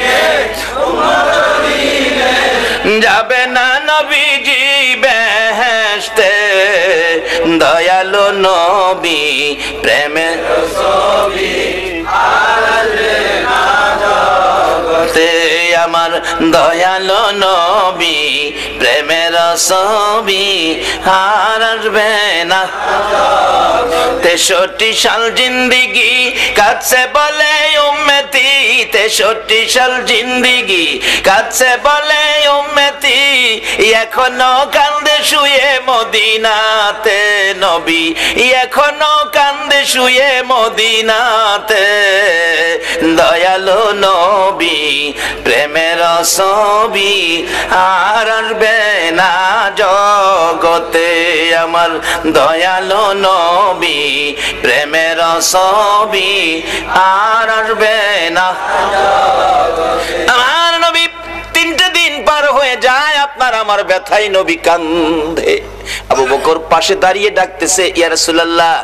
যাবে না নবীজি বেহেশতে, দয়ালু নবী প্রেমের ছবি আর আসবে না জগতে, আমার দয়ালু নবী প্রেমের ছবি আর আসবে না। 63 সাল জিন্দিগি কাছে বলে উম্মতি, 63 সাল জিন্দিগি কাছে বলে উম্মতি, এখনো কান্দে শুয়ে মদিনাতে নবী, এখনো কান্দে শুয়ে মদিনাতে, দয়ালু নবী প্রেমের ছবি আর আসবে না জগতে, আমার দয়ালু নবী প্রেমের ছবি আর আসবে না। আমার নবী 3টে দিন পার হয়ে যায়, আপনার আমার ব্যথায় নবী কান্দে। আবু বকর পাশে দাঁড়িয়ে ডাকতেছে, ইয়া রাসূলুল্লাহ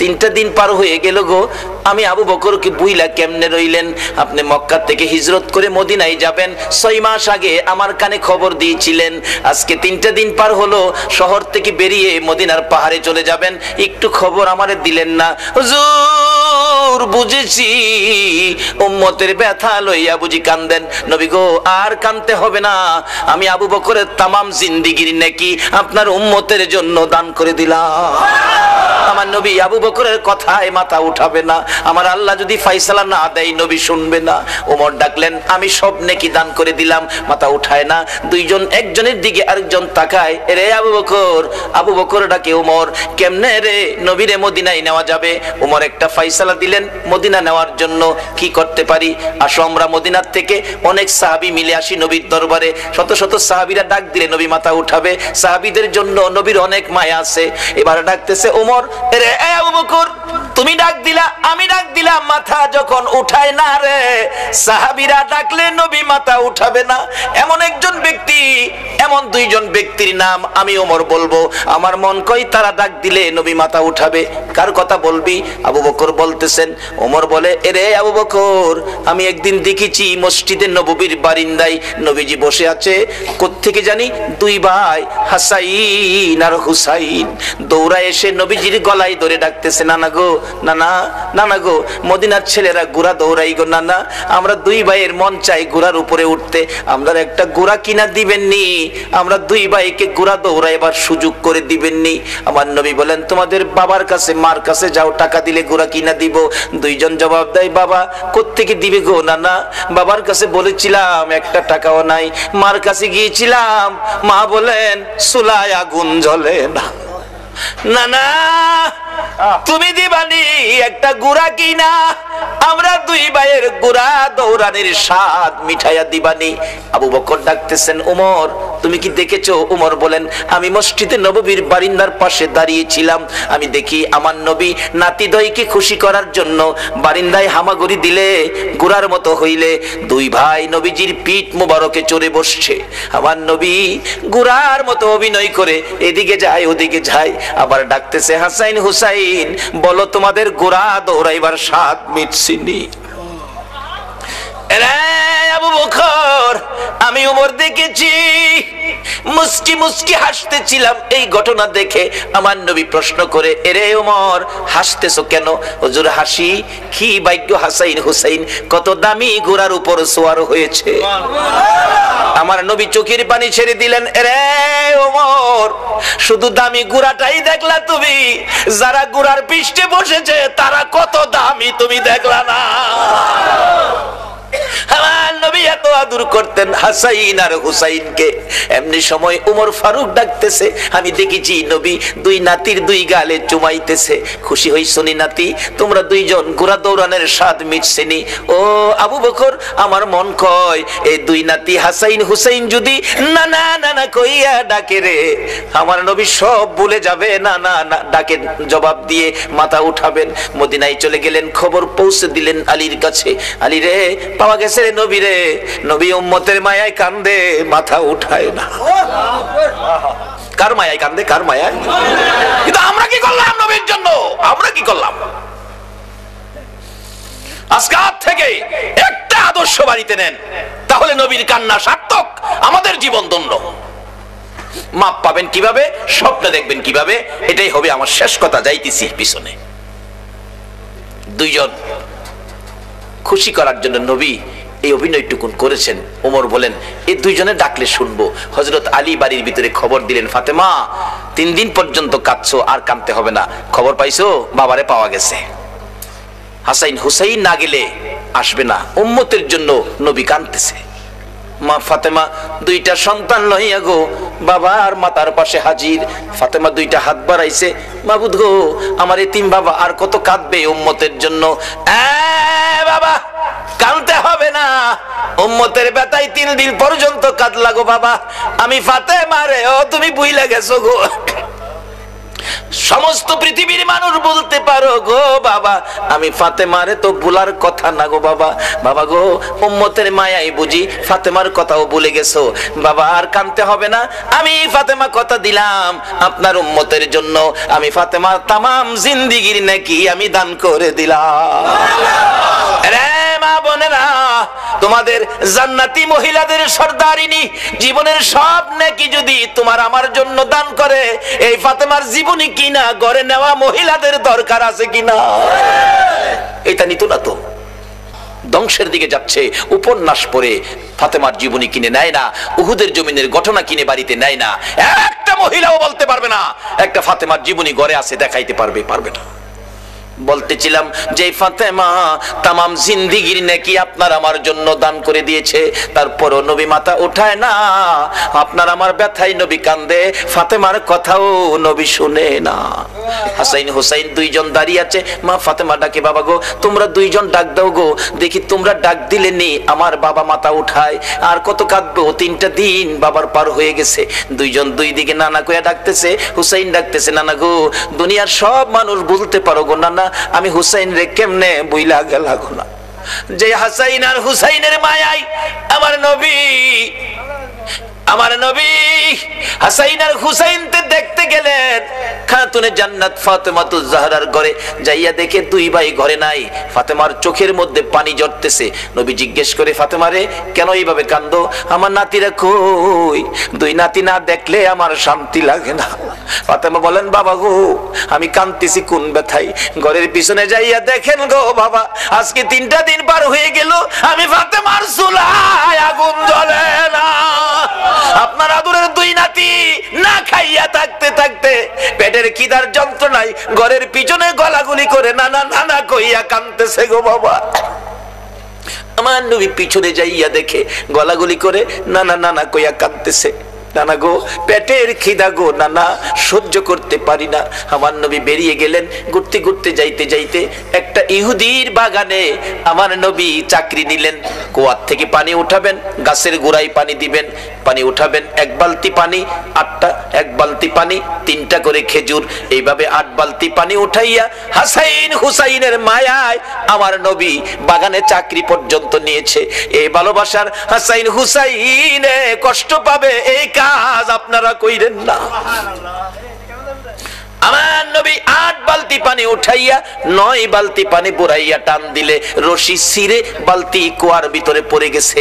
3টা দিন পার হয়ে গেল গো, আমি আবু বকরকে বুইলা কেমনে রইলেন? আপনি মক্কা থেকে হিজরত করে মদিনায় যাবেন 6 মাস আগে আমার কানে খবর দিয়েছিলেন। আজকে 3টা দিন পার হলো, শহর থেকে বেরিয়ে মদিনার পাহাড়ে চলে যাবেন, একটু খবর আমারে দিলেন না। হুজুর বুঝেছি, উম্মতের ব্যথা লইয়া বুঝি কান্দেন। নবী গো আর কানতে হবে না, আমি আবু বকরের তামাম জিন্দেগীর নেকি আপনার উম্মতের জন্য দান করে দিলাম। আমার নবী আবু বকরের কথায় মাথা উঠাবে না, আমার আল্লাহ যদি ফাইসালা না দেয় নবী শুনবে না। ওমর ডাকলেন, আমি সব নেকি দান করে দিলাম, মাথা উঠায় না। দুইজন একজনের দিকে আরেকজন তাকায়, রে আবু বকর। আবু বকর ডাকে ওমর, কেমনে রে নবীরে মদিনায় নেওয়া যাবে? ওমর একটা ফাইসালা দিলেন মদিনা নেওয়ার জন্য। কি করতে পারি? আসো আমরা মদিনার থেকে অনেক সাহাবী মিলে আসি নবীর দরবারে। শত শত সাহাবীরা ডাক দিলে নবী মাথা উঠাবে, সাহাবীদের জন্য নবীর অনেক মায়া আছে। এবার ডাকতেছে ওমর, রে আবু বকর তুমি ডাক দিলা, আমি ডাক দিলাম, মাথা যখন উঠায় না রে, সাহাবীরা ডাকলে নবী মাথা উঠাবে না। এমন একজন ব্যক্তি, এমন দুইজন ব্যক্তির নাম আমি ওমর বলবো, আমার মন কই তারা ডাক দিলে নবী মাথা উঠাবে। কার কথা বলবি? আবু বকর বলতেছেন। ওমর বলে, এরে আবু বকর, আমি একদিন দেখেছি মসজিদে নববীর বারিন্দায় নবীজি বসে আছে। কোত্থেকে জানি দুই ভাই হাসাইন আর হুসাইন দৌড়ায় এসে নবীজির গলায় ধরে ডাকতেছে, নানা গো, নানা, নানা গো, মদিনার ছেলেরা ঘোড়া দৌড়াই গো নানা, আমরা দুই ভাইয়ের মন চাই ঘোড়ার উপরে উঠতে, আমরা একটা ঘোড়া কিনা দিবেননি? আমরা দুই ভাইকে ঘোড়া দৌড়াইবার সুযোগ করে দিবেননি? আমার নবী বলেন, তোমাদের বাবার কাছে মার কাছে যাও, টাকা দিলে ঘোড়া কিনা দিব। দুইজন জবাব দেয়, বাবা কোত্থেকে দিবে গো নানা? বাবার কাছে বলেছিলাম একটা টাকাও নাই, মার কাছে গিয়েছিলাম, মা বলেন চুলায় আগুন জ্বলে না। নানা তুমি দিবানি একটা গুড়া কিনা, আমরা দুই ভাইয়ের গুড়া দৌড়ানির স্বাদ মিঠাইয়া দিবানি। আবু বকর ডাকতেছেন, ওমর তুমি কি দেখেছো? ওমর বলেন, আমি মসজিদে নববীর বারিন্দার পাশে দাঁড়িয়েছিলাম, আমি দেখি আমার নবী নাতিদয়কে খুশি করার জন্য বারিন্দায় হামাগুড়ি দিলে গুড়ার মতো হইলে দুই ভাই নবীজির পিঠ মোবারকে চড়ে বসছে। আমার নবী গুড়ার মতো অভিনয় করে এদিকে যায় ওদিকে যায়, আবার ডাকতেছে, হাসাইন হুসাইন বলো তোমাদের গোড়া দৌড়াইবার স্বাদ মিটছিনি? আবু বকর আমি ওমর দেখেছি, মুস্কি মুস্কি হাসতেছিলাম এই ঘটনা দেখে। আমার নবী প্রশ্ন করে, এরে ওমর হাসতেছো কেন? হুজুর হাসি কি ভাগ্য, হাসাইন হুসাইন কত দামি ঘোড়ার উপর সওয়ার হয়েছে। আমার নবী চোখের পানি ছেড়ে দিলেন, এরে ওমর শুধু দামি ঘোড়াটাই দেখলা তুমি, যারা ঘোড়ার পৃষ্ঠে বসেছে তারা কত দামি তুমি দেখলা না? আমার নবী এত আদর করতেন হাসাইন আর হুসাইনকে। এমনি সময় উমর ফারুক ডাকতেছে, আমি দেখেছি নবী দুই নাতির দুই গালে চুমাইতেছে। খুশি হইছনি নাতি? তোমরা দুইজন ঘোড়া দৌড়ানোর স্বাদ মিটছেনি? ও আবু বকর আমার মন কয় এই দুই নাতি হাসাইন হুসাইন যদি না না না না কইয়া ডাকে রে, আমার নবী সব ভুলে যাবে। না না না ডাকে জবাব দিয়ে মাথা উঠাবেন। মদিনায় চলে গেলেন, খবর পৌঁছে দিলেন আলীর কাছে। আলী রে পাওয়া গেছে রে নবী রে। নবী উম্মতের মায়ায় কান্দে, মাথা উঠায় না। কার মায়ায় কান্দে? কার মায়ায়? কিন্তু আমরা কি করলাম নবীর জন্য? আমরা কি করলাম? আজকে থেকে একটা আদর্শ বাড়িতে নেন, তাহলে নবীর কান্না সার্থক, আমাদের জীবন ধন্য। মাপ পাবেন কিভাবে? স্বপ্ন দেখবেন কিভাবে? এটাই হবে আমার শেষ কথা। যাইতেছি পিছনে। দুইজন খুশি করার জন্য নবী এই অভিনয়টুকুন করেছেন। ওমর বলেন, এই দুইজনে ডাকলে শুনবো। হযরত আলী বাড়ির ভিতরে খবর দিলেন, ফাতেমা 3 দিন পর্যন্ত কাঁদছো, আর কাঁদতে হবে না। খবর পাইছো? বাবারে পাওয়া গেছে। হাসাইন হুসাইন না গেলে আসবে না, উম্মতের জন্য নবী কাঁদতেছে। মা ফাতেমা দুইটা সন্তান লইয়া গো বাবার মাতার পাশে হাজির। ফাতেমা দুইটা হাত বাড়াইছে, মাবুদ গো আমার এতিম বাবা আর কত কাঁদবে উম্মতের জন্য। বাবা কাঁদতে হবে না, উম্মতের ব্যথায় 3 দিন পর্যন্ত কাঁদলা গো বাবা। আমি ফাতেমা রে, ও তুমি বুইলা গেছো গো। সমস্ত পৃথিবীর মানুষ বলতে পারো গো বাবা আমি ফাতেমারে তো ভুলার কথা না গো বাবা, বাবা গো উম্মতের মায়াই বুঝি ফাতেমার কথাও ভুলে গেছো বাবা, আর কাঁদতে হবে না, আমি ফাতেমা কথা দিলাম আপনার উম্মতের জন্য আমি ফাতেমার তামাম জিন্দেগীর নেকি আমি দান করে দিলাম। রে মা বোনেরা, তোমাদের জান্নাতি মহিলাদের সর্দারিনী জীবনের সব নেকি যদি তোমার আমার জন্য দান করে, এই ফাতেমার জীবনী কিনা গড়ে নেওয়া মহিলাদের দরকার আছে কিনা? এটা নিত না তো, ধ্বংসের দিকে যাচ্ছে। উপন্যাস পড়ে ফাতেমার জীবনী কিনে নেয় না, উহুদের জমিনের ঘটনা কিনে বাড়িতে নেয় না, একটা মহিলাও বলতে পারবে না একটা ফাতেমার জীবনী ঘরে আছে দেখাইতে পারবে না। বলতেছিলাম যে ফাতেমা তামাম জিন্দেগীর নেকি আপনার আমার জন্য দান করে দিয়েছে, তারপরও নবী মাথা উঠায় না, আপনার আমার ব্যথায় নবী কান্দে, ফাতেমার কথাও নবী শুনে না। হাসাইন হোসাইন দুইজন দাঁড়িয়ে আছে, মা ফাতেমা ডাকে বাবা গো তোমরা দুইজন ডাক দাও গো, দেখি তোমরা ডাক দিলে নি আমার বাবা মাথা উঠায়, আর কত কাঁদবো, 3টা দিন বাবার পার হয়ে গেছে। দুইজন দুই দিকে নানা কইয়া ডাকতেছে, হুসাইন ডাকতেছে নানা গো দুনিয়ার সব মানুষ বলতে পারো গো নানা আমি হুসাইন রে কেমনে বইলা গেলা গো না, যে হাসাইন আর হুসাইনের মায়ায় আমার নবী হাসাইন আর হুসাইনকে দেখতে গেলেন খাতুনে জান্নাত ফাতেমাতুজ জাহরার ঘরে, যাইয়া দেখে দুই ভাই ঘরে নাই, ফাতেমার চোখের মধ্যে পানি ঝরতেছে। নবী জিজ্ঞেস করে ফাতেমারে কেন এইভাবে কান্দো? আমার নাতিরা কই? দুই নাতি না দেখলে আমার শান্তি লাগে না। ফাতেমা বলেন বাবা গো আমি কাঁদতেছি কোন ব্যথায়, ঘরের পিছনে যাইয়া দেখেন গো বাবা আজকে 3টা দিন পার হয়ে গেল আমি ফাতেমার চুলায় আগুন জ্বলে না। আপনার আদরের দুই নাতি না খাইয়া থাকতে থাকতে পেটের খিদার যন্ত্রণায় ঘরের পিছনে গলাগুলি করে নানা নানা কইয়া কাঁদতেছে গো বাবা। আমার নবী পিছনে যাইয়া দেখে গলাগুলি করে নানা নানা কইয়া কাঁদতেছে, নানা গো পেটের খিদা গো নানা সহ্য করতে পারি না। আমার নবী বেরিয়ে গেলেন, ঘুরতে ঘুরতে যাইতে যাইতে একটা ইহুদির বাগানে আমার নবী চাকরি নিলেন। কুয়ার থেকে পানি উঠাবেন, গাছের গোড়ায় পানি দিবেন, পানি উঠাবেন 1 বালতি পানি 8টা, 1 বালতি পানি 3টা করে খেজুর, এইভাবে 8 বালতি পানি উঠাইয়া হাসাইন হুসাইনের মায়ায় আমার নবী বাগানে চাকরি পর্যন্ত নিয়েছে। এই ভালোবাসার হাসাইন হুসাইনে কষ্ট পাবে এই কাজ আপনারা কইরেন না। আমার নবী 8 বালতি পানি উঠাইয়া 9 বালতি পানি বুড়াইয়া টান দিলে রশি ছিঁড়ে বালতি কুয়ার ভিতরে পড়ে গেছে।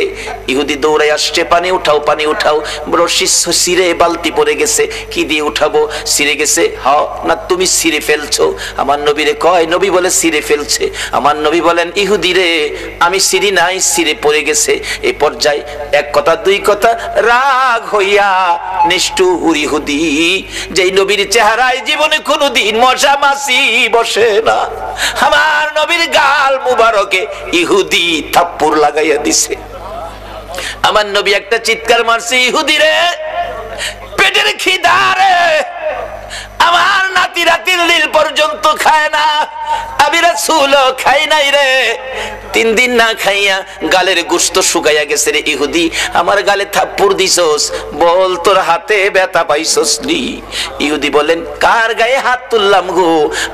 ইহুদি দৌড়াই আসছে, পানি উঠাও পানি উঠাও, রশি ছিঁড়ে বালতি পড়ে গেছে, কি দিয়ে উঠাবো? ছিঁড়ে গেছে। হ্যাঁ না তুমি ছিঁড়ে ফেলছো? আমার নবীরে কয়, নবী বলে ছিঁড়ে ফেলছে। আমার নবী বলেন ইহুদি রে আমি ছিঁড়ি নাই, ছিঁড়ে পড়ে গেছে। এই পর্যায়ে 1 কথা 2 কথা রাগ হইয়া নিষ্ঠুর ইহুদি, যেই নবীর চেহারায় জীবন কোনদিন মশা মাছি বসে না, আমার নবীর গাল মুবারকে ইহুদি থাপ্পড় লাগাইয়া দিছে। আমার নবী একটা চিৎকার মারছে, ইহুদি রে পেটের খিদা রে, আমার নাতি রাতির লীল পর্যন্ত খায় না, আমি রাসূল খাই নাই রে, 3 দিন না খাইয়া গালের গোশত শুকাইয়া গেছে রে ইহুদি, আমার গালে থাপ্পড় দিছস, বল তোর হাতে ব্যথা পাইছস নি? ইহুদি বলেন কার গায়ে হাত তুললাম গো,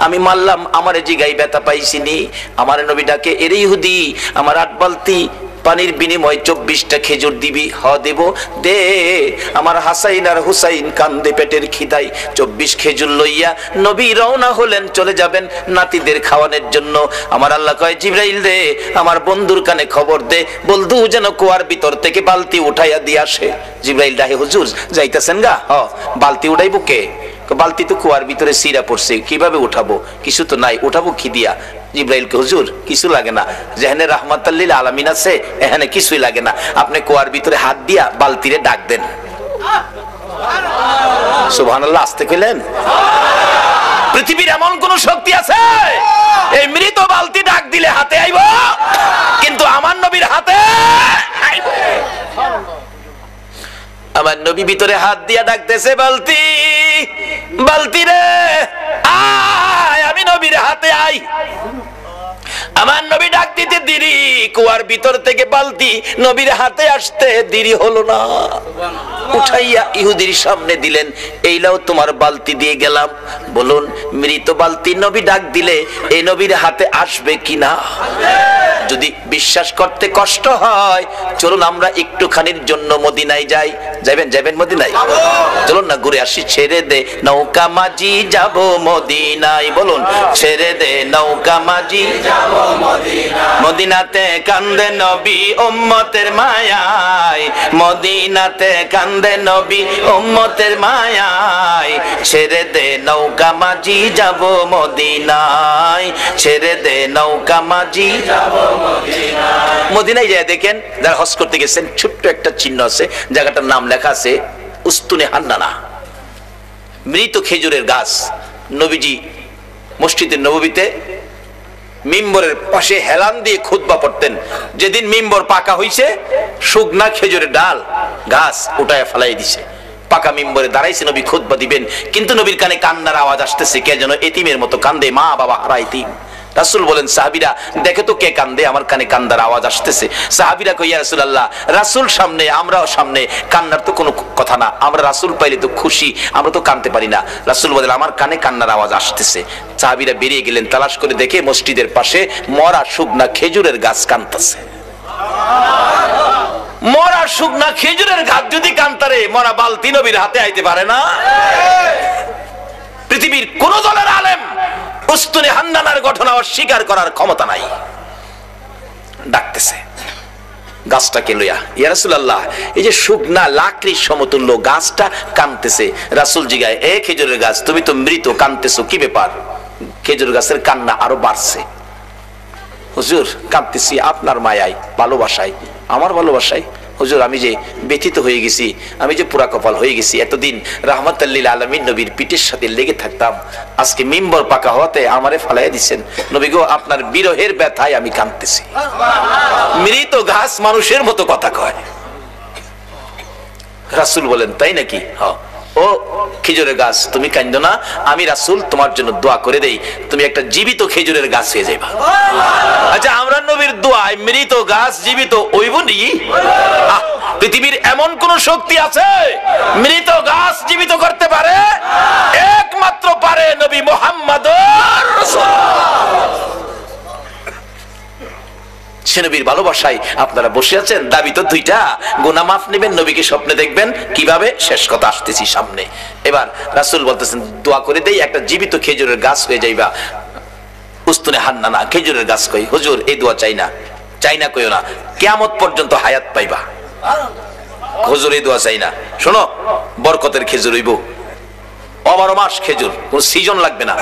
আমি মারলাম, আমার জিগায় ব্যথা পাইছি নি? আমার নবী ডাকে, এরে ইহুদি আমার 8 বালতি পানির বিনিময়ে 24টা খেজুর দিবি? হ দেব, দে। আমার হাসাইন আর হুসাইন কান্দে পেটের খিদায়। 24 খেজুর লইয়া নবী রওনা হলেন, চলে যাবেন নাতিদের খাওয়ানোর জন্য। আমার আল্লাহ কয় জিবরাইল রে আমার বন্ধুর কানে খবর দে, বলদু যেন কুয়ার ভিতর থেকে বালতি উঠাইয়া দিয়ে আসে। জিবরাইল ডাহে হুজুর যাইতেছেন গা? হ। বালতি উঠাইবো কে? বালতি তো কুয়ার ভিতরে সিরা পড়ছে, কিভাবে উঠাবো? কিছু তো নাই, উঠাবো কি দিয়া? জিবরাইলকে হুজুর কিছু লাগে না, যেখানে রাহমাতাল লিল আলামিন আছে এখানে কিছুই লাগে না, আপনি কুয়ার ভিতরে হাত দিয়া বালতিরে ডাক দেন। সুবহানাল্লাহ, আসতে কইলেন? পৃথিবীর এমন কোন শক্তি আছে এই মৃত বালতি ডাক দিলে হাতে আইব? কিন্তু আমার নবীর হাতে আইব। আমার নবী ভিতরে হাত দিয়া ডাকতেছে, বালতি বালতি রে আয়, আমি নবীর হাতে আই। আমার নবী ডাক দিতে দেরি, কুয়ার ভিতর থেকে বালতি নবীর হাতে আসতে দেরি হলো না। উঠাইয়া ইহুদির সামনে দিলেন, এই লাও তোমার বালতি দিয়ে গেলাম। বলুন মৃত বালতি নবী ডাক দিলে এই নবীর হাতে আসবে কিনা? যদি বিশ্বাস করতে কষ্ট হয় চলুন আমরা একটুখানির জন্য মদিনায় যাই। যাবেন মদিনায়? চলুন না ঘুরে আসি। ছেড়ে দে নৌকা মাঝি যাব মদিনায়। বলুন ছেড়ে দে নৌকা মাঝি যাব মদিনায়। মদিনাতে কান্দে নবী উম্মতের মায়ায়, মদিনাতে কান্দে নবী উম্মতের মায়ায়। ছেড়ে দে নৌকা মাঝি যাব মদিনায়, ছেড়ে দে নৌকা মাঝি যাব মদিনায়। মদিনায় যায় দেখেন, যারা হজ করতে গেছেন ছোট্ট একটা চিহ্ন আছে, জায়গাটার নাম লেখা আছে উস্তুনে হান্নানা, মৃত খেজুরের গাছ। নবীজি মসজিদে নববীতে মিম্বরের পাশে হেলান দিয়ে খুতবা পড়তেন। যেদিন মিম্বর পাকা হইছে শুকনা খেজুরের ডাল গাছ উঠায় ফেলাই দিছে, পাকা মিম্বরে দাঁড়াইছে নবী খুতবা দিবেন, কিন্তু নবীর কানে কান্নার আওয়াজ আসতেছে। কে যেন এতিমের মতো কান্দে, মা বাবা হারা এতিম। রাসূল বলেন সাহাবীরা দেখে তো কে কান্দে, আমার কানে কান্দার আওয়াজ আসতেছে। সাহাবীরা কই ইয়া রাসূলুল্লাহ, রাসূল সামনে আমরাও সামনে, কান্নার তো কোনো কথা না, আমরা রাসূল পাইলে তো খুশি, আমরা তো কাঁদতে পারি না। রাসূল বলেন আমার কানে কান্নার আওয়াজ আসতেছে। সাহাবীরা বেরিয়ে গেলেন, তালাশ করে দেখে মসজিদের পাশে মরা শুকনা খেজুরের গাছ কাঁদতেছে। মরা শুকনা খেজুরের গাছ যদি কান্তারে, মরা বালতি নবীর হাতে আইতে পারে না? পৃথিবীর কোন দলের আলেম উস্তুনে হান্নানার ঘটনা অস্বীকার করার ক্ষমতা নাই। ডাকতেছে গাছটাকে লইয়া, ইয়া রাসূলুল্লাহ এই যে শুকনা লাকড়ির সমতুল্য গাছটা কাঁদতেছে। রাসূল জিগায়, এ খেজুরের গাছ তুমি তো মৃত, কাঁদতেছো কি ব্যাপার? খেজুর গাছের কান্না আরো বাড়ছে। হুজুর কাঁদতেছি আপনার মায়ায়, ভালোবাসায়, আমার ভালোবাসায়। হুজুর আমি যে ব্যথিত হয়ে গেছি, আমি যে পুরা কপাল হয়ে গেছি। এতদিন রাহমাতুল লিল আলামিন নবীর পিঠের সাথে লেগে থাকতাম, আজকে মিম্বর পাকা হওয়াতে আমারে ফালাইয়া দিচ্ছেন। নবী গো আপনার বিরহের ব্যথায় আমি কাঁদতেছি। মৃত গাছ মানুষের মতো কথা কয়। রাসূল বলেন তাই নাকি? হ্যাঁ। ও খেজুরের গাছ তুমি কাঁদো না, আমি রাসূল তোমার জন্য দোয়া করে দেই, তুমি একটা জীবিত খেজুরের গাছ হয়ে যাইবা। আচ্ছা আমরা নবীর দোয়ায় মৃত গাছ জীবিত হইব নি? পৃথিবীর এমন কোন শক্তি আছে মৃত গাছ জীবিত করতে পারে? একমাত্র পারে নবী মুহাম্মদুর রাসূলুল্লাহ। সে নবীর ভালোবাসায় আপনারা বসে আছেন, দাবি তো দুইটা, গুনাহ মাফ নেবেন, নবীকে স্বপ্নে দেখবেন। কিভাবে? শেষ কথা আসতেছি সামনে। এবার রাসূল বলতেছেন দোয়া করে দেই একটা জীবিত খেজুরের গাছ হয়ে যাইবা। উস্তুনে হান্নানা খেজুরের গাছ কই, হুজুর এই দোয়া চাই না, চাই না কইও না, কিয়ামত পর্যন্ত হায়াত পাইবা। হুজুর এই দোয়া চাই না, শোনো বরকতের খেজুর হইব, 12 মাস খেজুর, কোন সিজন লাগবে না,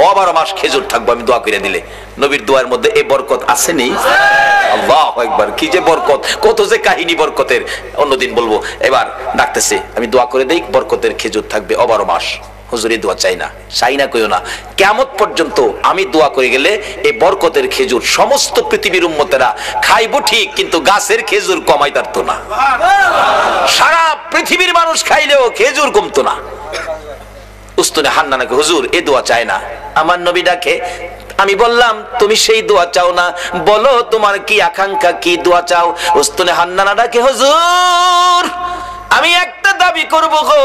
12 মাস খেজুর থাকবো আমি দোয়া করে দিলে। নবীর দোয়ার মধ্যে এই বরকত আছে নেই? আল্লাহু আকবার, কি যে বরকত, কত যে কাহিনী বরকতের, অন্যদিন বলবো। এবার ডাকতেছে আমি দোয়া করে দেই বরকতের খেজুর থাকবে 12 মাস। হুজুর এই দোয়া চাই না, চাই না কইও না, কিয়ামত পর্যন্ত আমি দোয়া করে গেলে এই বরকতের খেজুর সমস্ত পৃথিবীর উম্মতেরা খাইবো ঠিক, কিন্তু গাছের খেজুর কমাই পারতো না। সারা পৃথিবীর মানুষ খাইলেও খেজুর কমতো না। উস্তুনে হান্নানাকে হুজুর এই দোয়া চায় না। আমার নবী ডাকে, আমি বললাম তুমি সেই দোয়া চাও না, বলো তোমার কি আকাঙ্ক্ষা, কি দোয়া চাও? উস্তুনে হান্নানা ডাকে, হুজুর আমি একটা দাবি করব গো,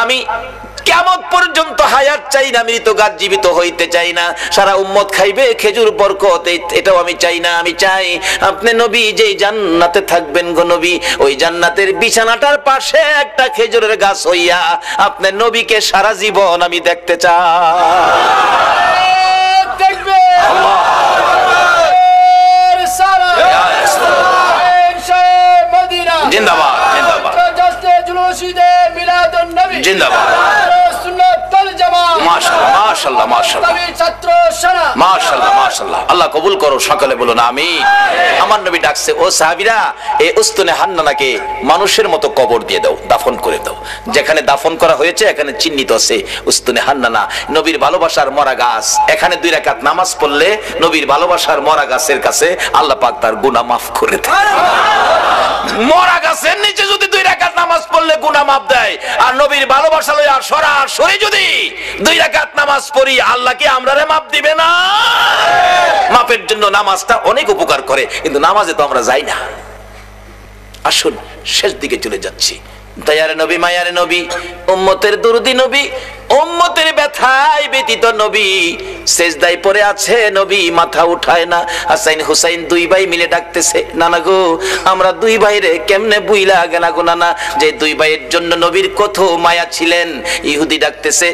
আমি কিয়ামত পর্যন্ত হায়াত চাই না, মৃত গাছ জীবিত হইতে চাই না, সারা উম্মত খাইবে খেজুর বরকত, এটাও আমি চাই না। আমি চাই আপনি নবী যেই জান্নাতে থাকবেন গো নবী, ওই জান্নাতের বিছানাটার পাশে একটা খেজুরের গাছ হইয়া আপনি নবীকে সারা জীবন আমি দেখতে চাই। জিন্দাবাদ জিন্দাবাদ জিন্দাবাদ। মাশাআল্লাহ মাশাআল্লাহ মাশাআল্লাহ মাশাআল্লাহ, আল্লাহ কবুল করো, সকলে বলুন আমিন। আমার নবী ডাকছে, ও সাহাবীরা এই উস্তুনে হান্নানাকে মানুষের মতো কবর দিয়ে দাও, দাফন করে দাও। যেখানে দাফন করা হয়েছে এখানে চিহ্নিত আছে উস্তুনে হান্নানা, নবীর ভালোবাসার মরা গাছ। এখানে 2 রাকাত নামাজ পড়লে নবীর ভালোবাসার মরা গাছের কাছে আল্লাহ পাক তার গুনাহ মাফ করে দেয়। মরা গাছের নিচে যদি 2 রাকাত নামাজ পড়লে গুনাহ মাফ দেয়, আর নবীর ভালোবাসা লইয়া সরাসরি যদি 2 রাকাত নামাজ পড়ি, আল্লাহ কি আমরারে মাফ দিবে না? মাপের জন্য নামাজটা অনেক উপকার করে, কিন্তু নামাজে তো আমরা যাই না। আসুন শেষ দিকে চলে যাচ্ছি। দয়ার নবী, মায়ার নবী, উম্মতের দুরুদি নবী, উম্মতের ব্যথায় ব্যতীত নবী, সেজদায় পড়ে আছে নবী, মাথা উঠায় না। হাসাইন হুসাইন দুই ভাই মিলে ডাকতেছে, নানা গো আমরা দুই ভাইরে কেমনে বুইলা গেলা গো নানা, যে দুই ভাইয়ের জন্য নবীর কত মায়া ছিলেন। ইহুদি ডাকতেছে,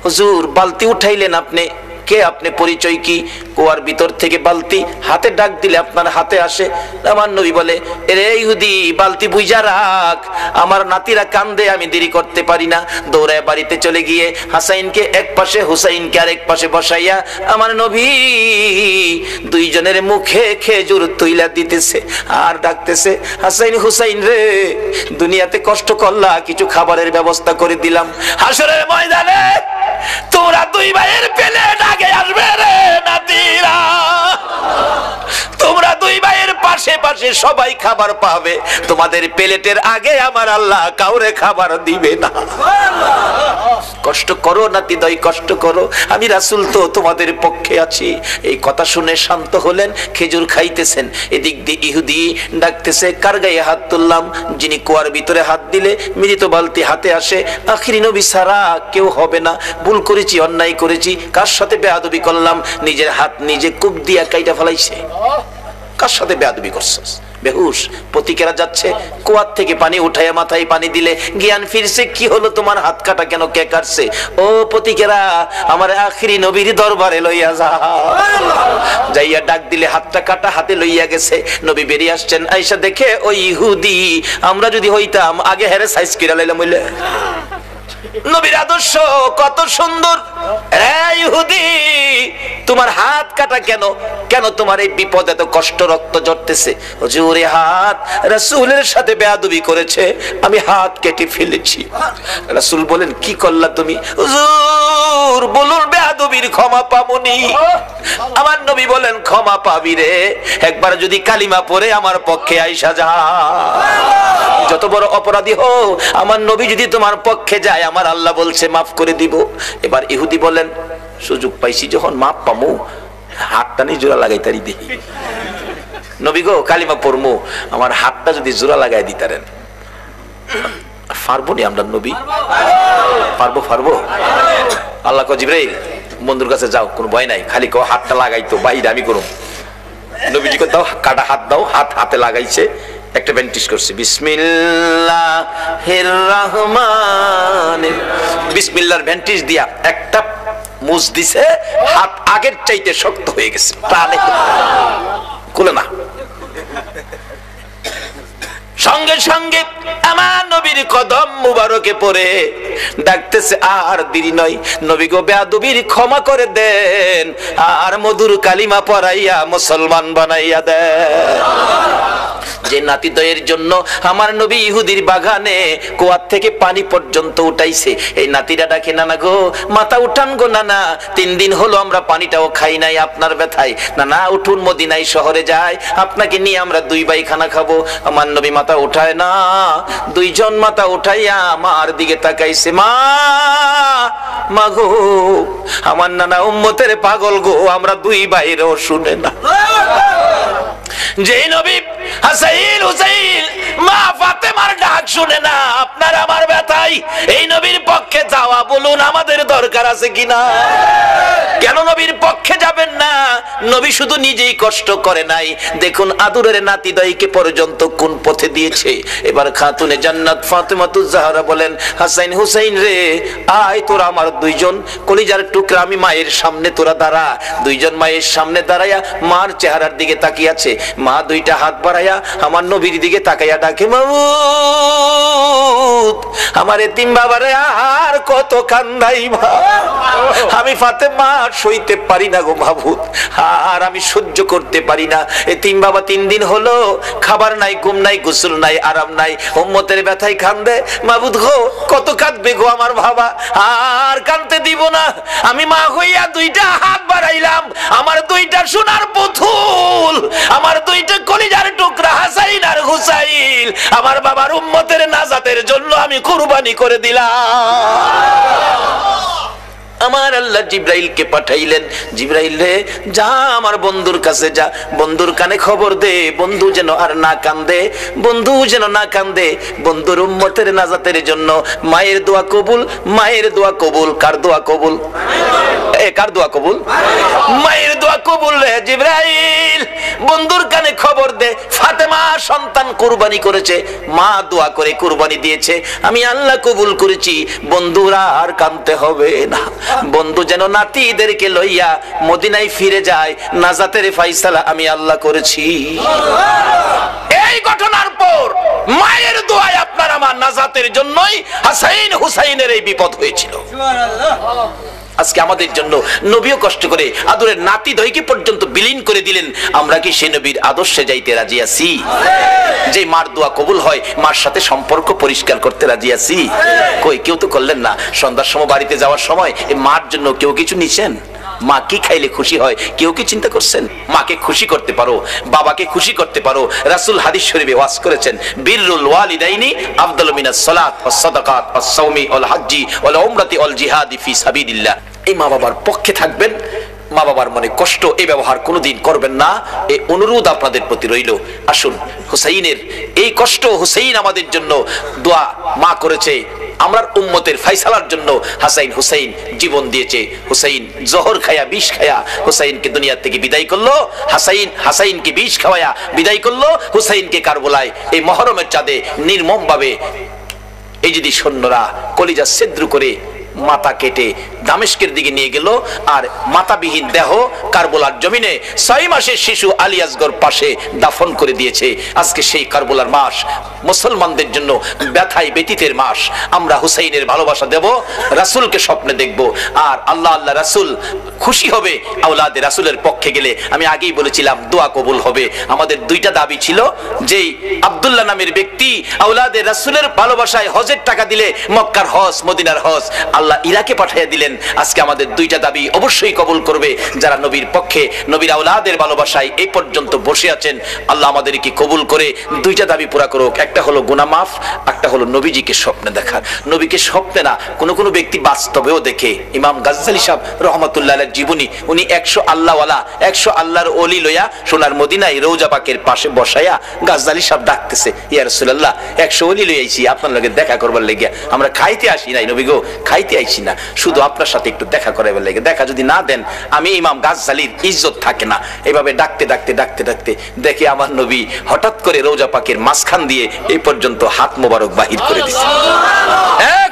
হুজুর বালতি উঠাইলেন আপনি, কে আপনি, পরিচয় কি? কুয়ার ভিতর থেকে বালতি হাতে ডাক দিলে আপনার হাতে আসে। আমার নবী বলে, এরে ইহুদি বালতি বুইজা রাখ, আমার নাতিরা কান্দে, আমি দেরি করতে পারি না। দৌড়ায় বাড়িতে চলে গিয়ে হাসাইনকে এক পাশে, হুসাইনকে আরেক পাশে বসাইয়া আমার নবী দুইজনের মুখে খেজুর তুইলা দিতেছে আর ডাকতেছে, হাসাইন হুসাইন রে, দুনিয়াতে কষ্ট করলা, কিছু খাবারের ব্যবস্থা করে দিলাম, হাসরের ময়দানে তোমরা দুই ভাইয়ের প্লেট আগে আসবে রে নাতিরা, তোমরা দুই ভাইয়ের পাশে পাশে সবাই খাবার পাবে, তোমাদের প্লেটের আগে আমার আল্লাহ কাউরে খাবার দিবে না। কষ্ট করো নাতি দই, কষ্ট করো, আমি রাসূল তো তোমাদের পক্ষে আছি। এই কথা শুনে শান্ত হলেন, খেজুর খাইতেছেন। এদিক দিয়ে ইহুদি ডাকতেছে, কার গায়ে হাত তুললাম? যিনি কুয়ার ভিতরে হাত দিলে মৃত বালতি হাতে আসে, আখিরি নবী ছাড়া কেউ হবে না। ভুল করেছি, অন্যায় করেছি, কার সাথে বেয়াদবি করলাম, নিজের হাত নিজে কূপ দিয়া কাইটা ফেলাইছে। কার সাথে বেয়াদবি করছস? বেহুশ পতিকেরা যাচ্ছে, কুয়ার থেকে পানি উঠাইয়া মাথায় পানি দিলে জ্ঞান ফিরছে। কি হলো তোমার, হাত কাটা কেন, কে কাটছে? ও পতিকেরা, আমার আখিরি নবীর দরবারে লইয়া যা। যাইয়া ডাক দিলে হাতটা কাটা, হাতে লইয়া গেছে। নবী বেরিয়ে আসছেন, আয়েশা দেখে ওই ইহুদি, আমরা যদি হইতাম আগে হেরে সাইজ কিরা লাইলাম হইলে। নবীর আদর্শ কত সুন্দর। ইহুদি তোমার হাত কাটা কেন, কেন তোমার এই বিপদ, এত কষ্ট, রক্ত ঝরতেছে? হুজুর এই হাত রাসূলের সাথে বেয়াদবি করেছে, আমি হাত কেটে ফেলেছি। রাসূল বলেন, কি করলা তুমি? হুজুর বলুন, বেয়াদবির ক্ষমা পামনি? আমার নবী বলেন, ক্ষমা পাবি রে, একবার যদি কালিমা পড়ে আমার পক্ষে আইসা যা। যত বড় অপরাধী হো, আমার নবী যদি তোমার পক্ষে যায়, আমার আল্লাহ বলছে মাফ করে দিব। এবার ইহুদি বলেন, সুযোগ পাইছি যখন মাপ পামু, হাতটা নিয়ে জোড়া লাগাই তারি দেখি। নবী গো কালিমা পড়মু, আমার হাতটা যদি জোড়া লাগাই দিতারেন। পারবো নি আমরা নবী? পারবো পারবো। আল্লাহ কো, জিবরাইল বন্ধুর কাছে যাও, কোনো ভয় নাই, খালি কো হাতটা লাগাইতো, বাইরে আমি করুম। নবীজি কো দাও, কাটা হাত দাও। হাত হাতে লাগাইছে, একটা ব্যান্টিশ করছে, বিসমিল্লাহির রহমানির, বিসমিল্লাহর ব্যান্টিশ দিয়া একটা মুজ দিছে, হাত আগের চাইতে শক্ত হয়ে গেছে, টানে খুলে না। সঙ্গে সঙ্গে আমার নবীর কদম মুবারকে পড়ে ডাকতেছে, আর দেরি নয়, নবী গো বেয়াদবির ক্ষমা করে দেন, আর মধুর কালিমা পড়াইয়া মুসলমান বানাইয়া দেন। যে নাতিদয়ের জন্য আমার নবী ইহুদির বাগানে কুয়ার থেকে পানি পর্যন্ত উঠাইছে, এই নাতিরা ডাকে, নানা গো মাথা উঠান গো নানা, 3 দিন হলো আমরা পানিটাও খাই নাই আপনার ব্যথায়, নানা উঠুন, মদিনায় শহরে যায়, আপনাকে নিয়ে আমরা 2 ভাই খানা খাবো। আমার নবী মাথা উঠায় না, 2 জন মাথা উঠাইয়া আমার দিকে তাকাইছে, মা মা গো, আমার নানা উম্মতের পাগল গো, আমরা 2 ভাইরও শুনে না। যে নবী হাসাইন হুসাইন মা ফাতেমার ডাক শুনে না, আপনার আমার ব্যথাই এই নবীর পক্ষে যাওয়া, বলুন আমাদের দরকার আছে কিনা? কেন নবীর পক্ষে যাবেন না? নবী শুধু নিজেই কষ্ট করে নাই, দেখুন আদরের নাতিদয়কে পর্যন্ত কোন পথে দিয়েছে। এবার খাতুনে জান্নাত ফাতেমাতুজ জাহরা বলেন, হাসাইন হুসাইন রে, আয় তোরা আমার 2 জন কলিজার টুকরা, আমি মায়ের সামনে তোরা দাঁড়া। 2 জন মায়ের সামনে দাঁড়াইয়া মার চেহারার দিকে তাকিয়ে আছে। মা 2টা হাত বাড়াইয়া আমার নবীর দিকে তাকাইয়া ডাকে, মাবুদ আমার এতিম বাবারে আর কত কান্দাই, আমি ফাতেমা সইতে পারি না গো মাবুদ, আর আমি সহ্য করতে পারি না। এতিম বাবা 3 দিন হলো খাবার নাই, ঘুম নাই, গোসল নাই, আরাম নাই, উম্মতের ব্যথায় কান্দে। মাবুদ গো কত কাঁদবে গো আমার বাবা, আর কাঁদতে দিব না। আমি মা হইয়া 2টা হাত বাড়াইলাম, আমার 2টা সোনার পুতুল, আমার 2টা কলিজার টুকরা হাসাইন আর হুসাইন, আমার বাবার উম্মতের নাজাতের জন্য আমি কুরবানি করে দিলাম। আমার আল্লাহ জিবরাইলকে পাঠাইলেন, জিবরাইল রে যা আমার বন্ধুর কাছে যা, বন্ধুর কানে খবর দে বন্ধু যেন আর না কান্দে, বন্ধু যেন না কান্দে, বন্ধুর উম্মতের নাজাতের জন্য মায়ের দোয়া কবুল, মায়ের দোয়া কবুল। কার দোয়া কবুল? কার দোয়া কবুল? মায়ের দোয়া কবুল রে জিবরাইল বন্ধুর কানে খবর দে ফাতেমা সন্তান কুরবানি করেছে, মা দোয়া করে কুরবানি দিয়েছে, আমি আল্লাহ কবুল করেছি, বন্ধুরা আর কাঁদতে হবে না, বন্ধু যেন নাতিদেরকে লইয়া মদিনায় ফিরে যায়, নাজাতের ফায়সালা আমি আল্লাহ করেছি। এই ঘটনার পর মায়ের দোয়ায় আপনার আমার নাজাতের জন্যই হাসাইন হুসাইনের এই বিপদ হয়েছিল। আজকে আমাদের জন্য নবীও কষ্ট করে আদরের নাতি দইকে পর্যন্ত বিলীন করে দিলেন, আমরা কি সে নবীর আদর্শে যাইতে রাজি আছি? যে মার দোয়া কবুল হয়, মার সাথে সম্পর্ক পরিষ্কার করতে রাজি আছি? কই, কেউ তো করলেন না। সন্ধ্যার সময় বাড়িতে যাওয়ার সময় এই মার জন্য কেউ কিছু নিছেন? মা কি খাইলে খুশি হয় কেউ কি চিন্তা করছেন? মাকে খুশি করতে পারো, বাবাকে খুশি করতে পারো। রাসূল হাদিস শরীফে ওয়াজ করেছেন, বিররুল ওয়ালিদাইনি আফদালু মিনাস সালাত ওয়াস সাদাকাত ওয়াস সাওমি ওয়াল হজ্জি ওয়াল উমরাতি ওয়াল জিহাদি ফি সাবিলিল্লাহ। এই মা বাবার পক্ষে থাকবেন, মা বাবার মনে কষ্ট এই ব্যবহার কোনোদিন করবেন না, এই অনুরোধ আপনাদের প্রতি রইল। আসুন, হুসাইনের এই কষ্ট, হুসাইন আমাদের জন্য দোয়া মা করেছে, আমরার উম্মতের ফায়সালার জন্য হাসাইন হুসাইন জীবন দিয়েছে। হুসাইন জহর খায়া বিষ খায়া হুসাইনকে দুনিয়া থেকে বিদায় করলো, হাসাইনকে বিষ খাওয়ায়া বিদায় করলো। হুসাইনকে কারবালায় এই মহরমের চাঁদে নির্মম ভাবে এই যদি সৈন্যরা কলিজা ছিদ্র করে মাথা কেটে দামেস্কের দিকে নিয়ে গেল, আর মাথাবিহীন দেহ কারবালার জমিনে 6 মাসের শিশু আলী আসগর পাশে দাফন করে দিয়েছে। আজকে সেই কারবালার মাস মুসলমানদের জন্য ব্যথায় ব্যতীতের মাস। আমরা হুসাইনের ভালোবাসা দেব, রাসূলকে স্বপ্নে দেখব, আর আল্লাহ আল্লাহ রাসূল খুশি হবে আওলাদে রাসূলের পক্ষে গেলে। আমি আগেই বলেছিলাম দোয়া কবুল হবে। আমাদের দুইটা দাবি ছিল, যেই আব্দুল্লাহ নামের ব্যক্তি আওলাদে রাসূলের ভালোবাসায় হজের টাকা দিলে মক্কার হজ, মদিনার হজ আল্লাহ ইরাকে পাঠিয়ে দিলেন। আজকে আমাদের দুইটা দাবি অবশ্যই কবুল করবে। যারা নবীর পক্ষে, নবীর আওলাদের ভালোবাসায় এই পর্যন্ত বসে আছেন, আল্লাহ আমাদেরকে কবুল করে দুইটা দাবি পুরা করুক। একটা হলো গুনাহ মাফ, একটা হলো নবীজিকে স্বপ্নে দেখা। নবীকে স্বপ্নে না, কোনো ব্যক্তি বাস্তবেও দেখে। ইমাম গাজ্জালি সাহেব রহমাতুল্লাহ আলাইহির জীবনী, উনি 100 আল্লাহওয়ালা, 100 আল্লাহর ওলি লইয়া সোনার মদিনায় রওজা পাকের পাশে বসায়া গাজ্জালি সাহেব ডাকতেছে, ইয়া রাসূলুল্লাহ 100 ওলি লই আইছি আপনার লগে দেখা করবার লাগিয়া, আমরা খাইতে আসি নাই নবী গো, খাইতে আইছি না, শুধু আপনার সাথে একটু দেখা করাবার লাগে। দেখা যদি না দেন আমি ইমাম গাজ্জালির ইজ্জত থাকে না। এভাবে ডাকতে ডাকতে ডাকতে ডাকতে দেখে আমার নবী হঠাৎ করে রওজা পাকের মাঝখান দিয়ে এই পর্যন্ত হাত মোবারক বাহির করে দিয়েছে।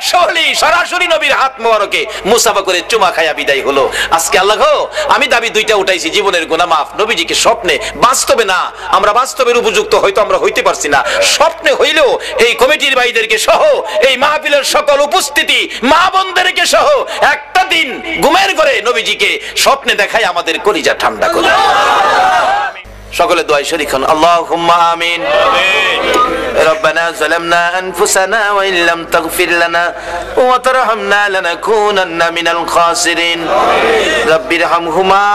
100 ওলি সরাসরি নবীর হাত মোবারকে মুসাফা করে চুমা খায়া বিদায় হলো। আজকে আল্লাহ গো, আমি দাবি দুইটা উঠাইছি, জীবনের গুনাহ মাফ, নবীজিকে স্বপ্নে। বাস্তবে না, আমরা বাস্তবের উপযুক্ত হয়তো আমরা হইতে পারছি না, স্বপ্নে হইলেও এই কমিটির ভাইদেরকে সহ, এই মাহফিলের সকল উপস্থিতি মা বোনদেরকে সহ একটা দিন ঘুমের ঘরে নবীজিকে স্বপ্নে দেখায় আমাদের কলিজা ঠান্ডা করে। সকলে দোয়ায় শরীক হন, আল্লাহুম্মা আমিন। ربنا ظلمنا أنفسنا وإن لم تغفر لنا وترحمنا لنكونن من الخاسرين رب ارحمهما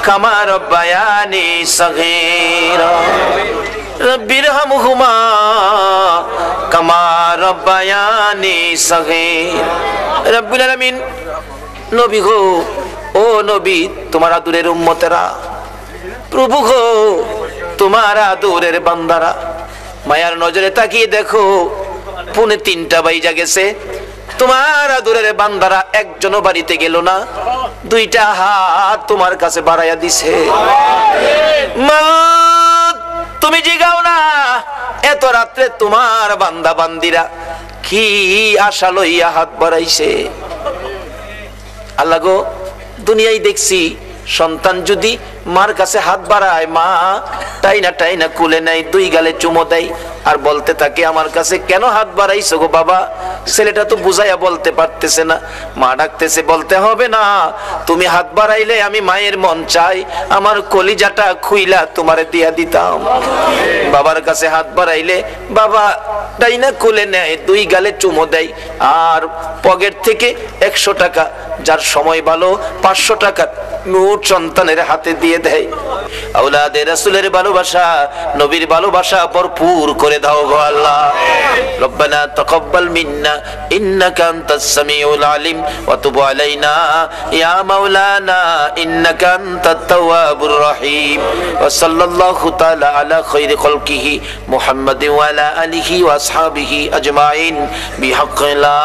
كما ربياني صغيرا رب ارحمهما كما ربياني صغيرا رب العالمين। নবী গো, ও নবী, তোমার আদরের উম্মতেরা, প্রভু গো, তোমার আদরের বান্দারা, মায়ার নজরে তাকিয়ে দেখো 2:45 বাইজা গেছে, তোমার আদরের বান্দারা একজনও বাড়িতে গেল না, দুইটা হাত তোমার কাছে বাড়াইয়া দিছে। মা তুমি জিগাও না, এত রাত্রে তোমার বান্দা বান্দিরা কি আশা লইয়া হাত বাড়াইছে। আল্লাহ গো, দুনিয়ায় দেখছি সন্তান যদি মার কাছে হাত বাড়ায়, মা টাইনা টাইনা কুলে নেয়, 2 গালে চুমো দেয়, আর বলতে থাকে আমার কাছে কেন হাত বাড়াইছো গো বাবা। ছেলেটা তো বুঝাইয়া বলতে পারতেছে না, মা ডাকতেছে, বলতে হবে না, তুমি হাত বাড়াইলে আমি মায়ের মন চাই আমার কলিজাটা খুইলা তোমারে দিয়া দিতাম। বাবার কাছে হাত বাড়াইলে বাবা টাইনা কুলে নেয়, 2 গালে চুমো দেয়, আর পকেট থেকে 100 টাকা যার সময় ভালো 500 টাকা নোট সন্তানের হাতে দিয়ে দেয়। আওলাদে রাসূলের ভালোবাসা, নবীর ভালোবাসা ভরপুর করে দাও গো আল্লাহ। রব্বানা তাকাব্বাল মিন্না ইন্নাকা আনতাস সামিউল আলিম ওয়া তুব আলাইনা ইয়া মাওলানা ইন্নাকা আনতাত তাওয়াবুর রহিম। ওয়া সাল্লাল্লাহু তাআলা আলা খায়রি খালকিহি মুহাম্মাদিন ওয়া আলা আলিহি ওয়া আসহাবিহি আজমাইন বিহাক্কি লা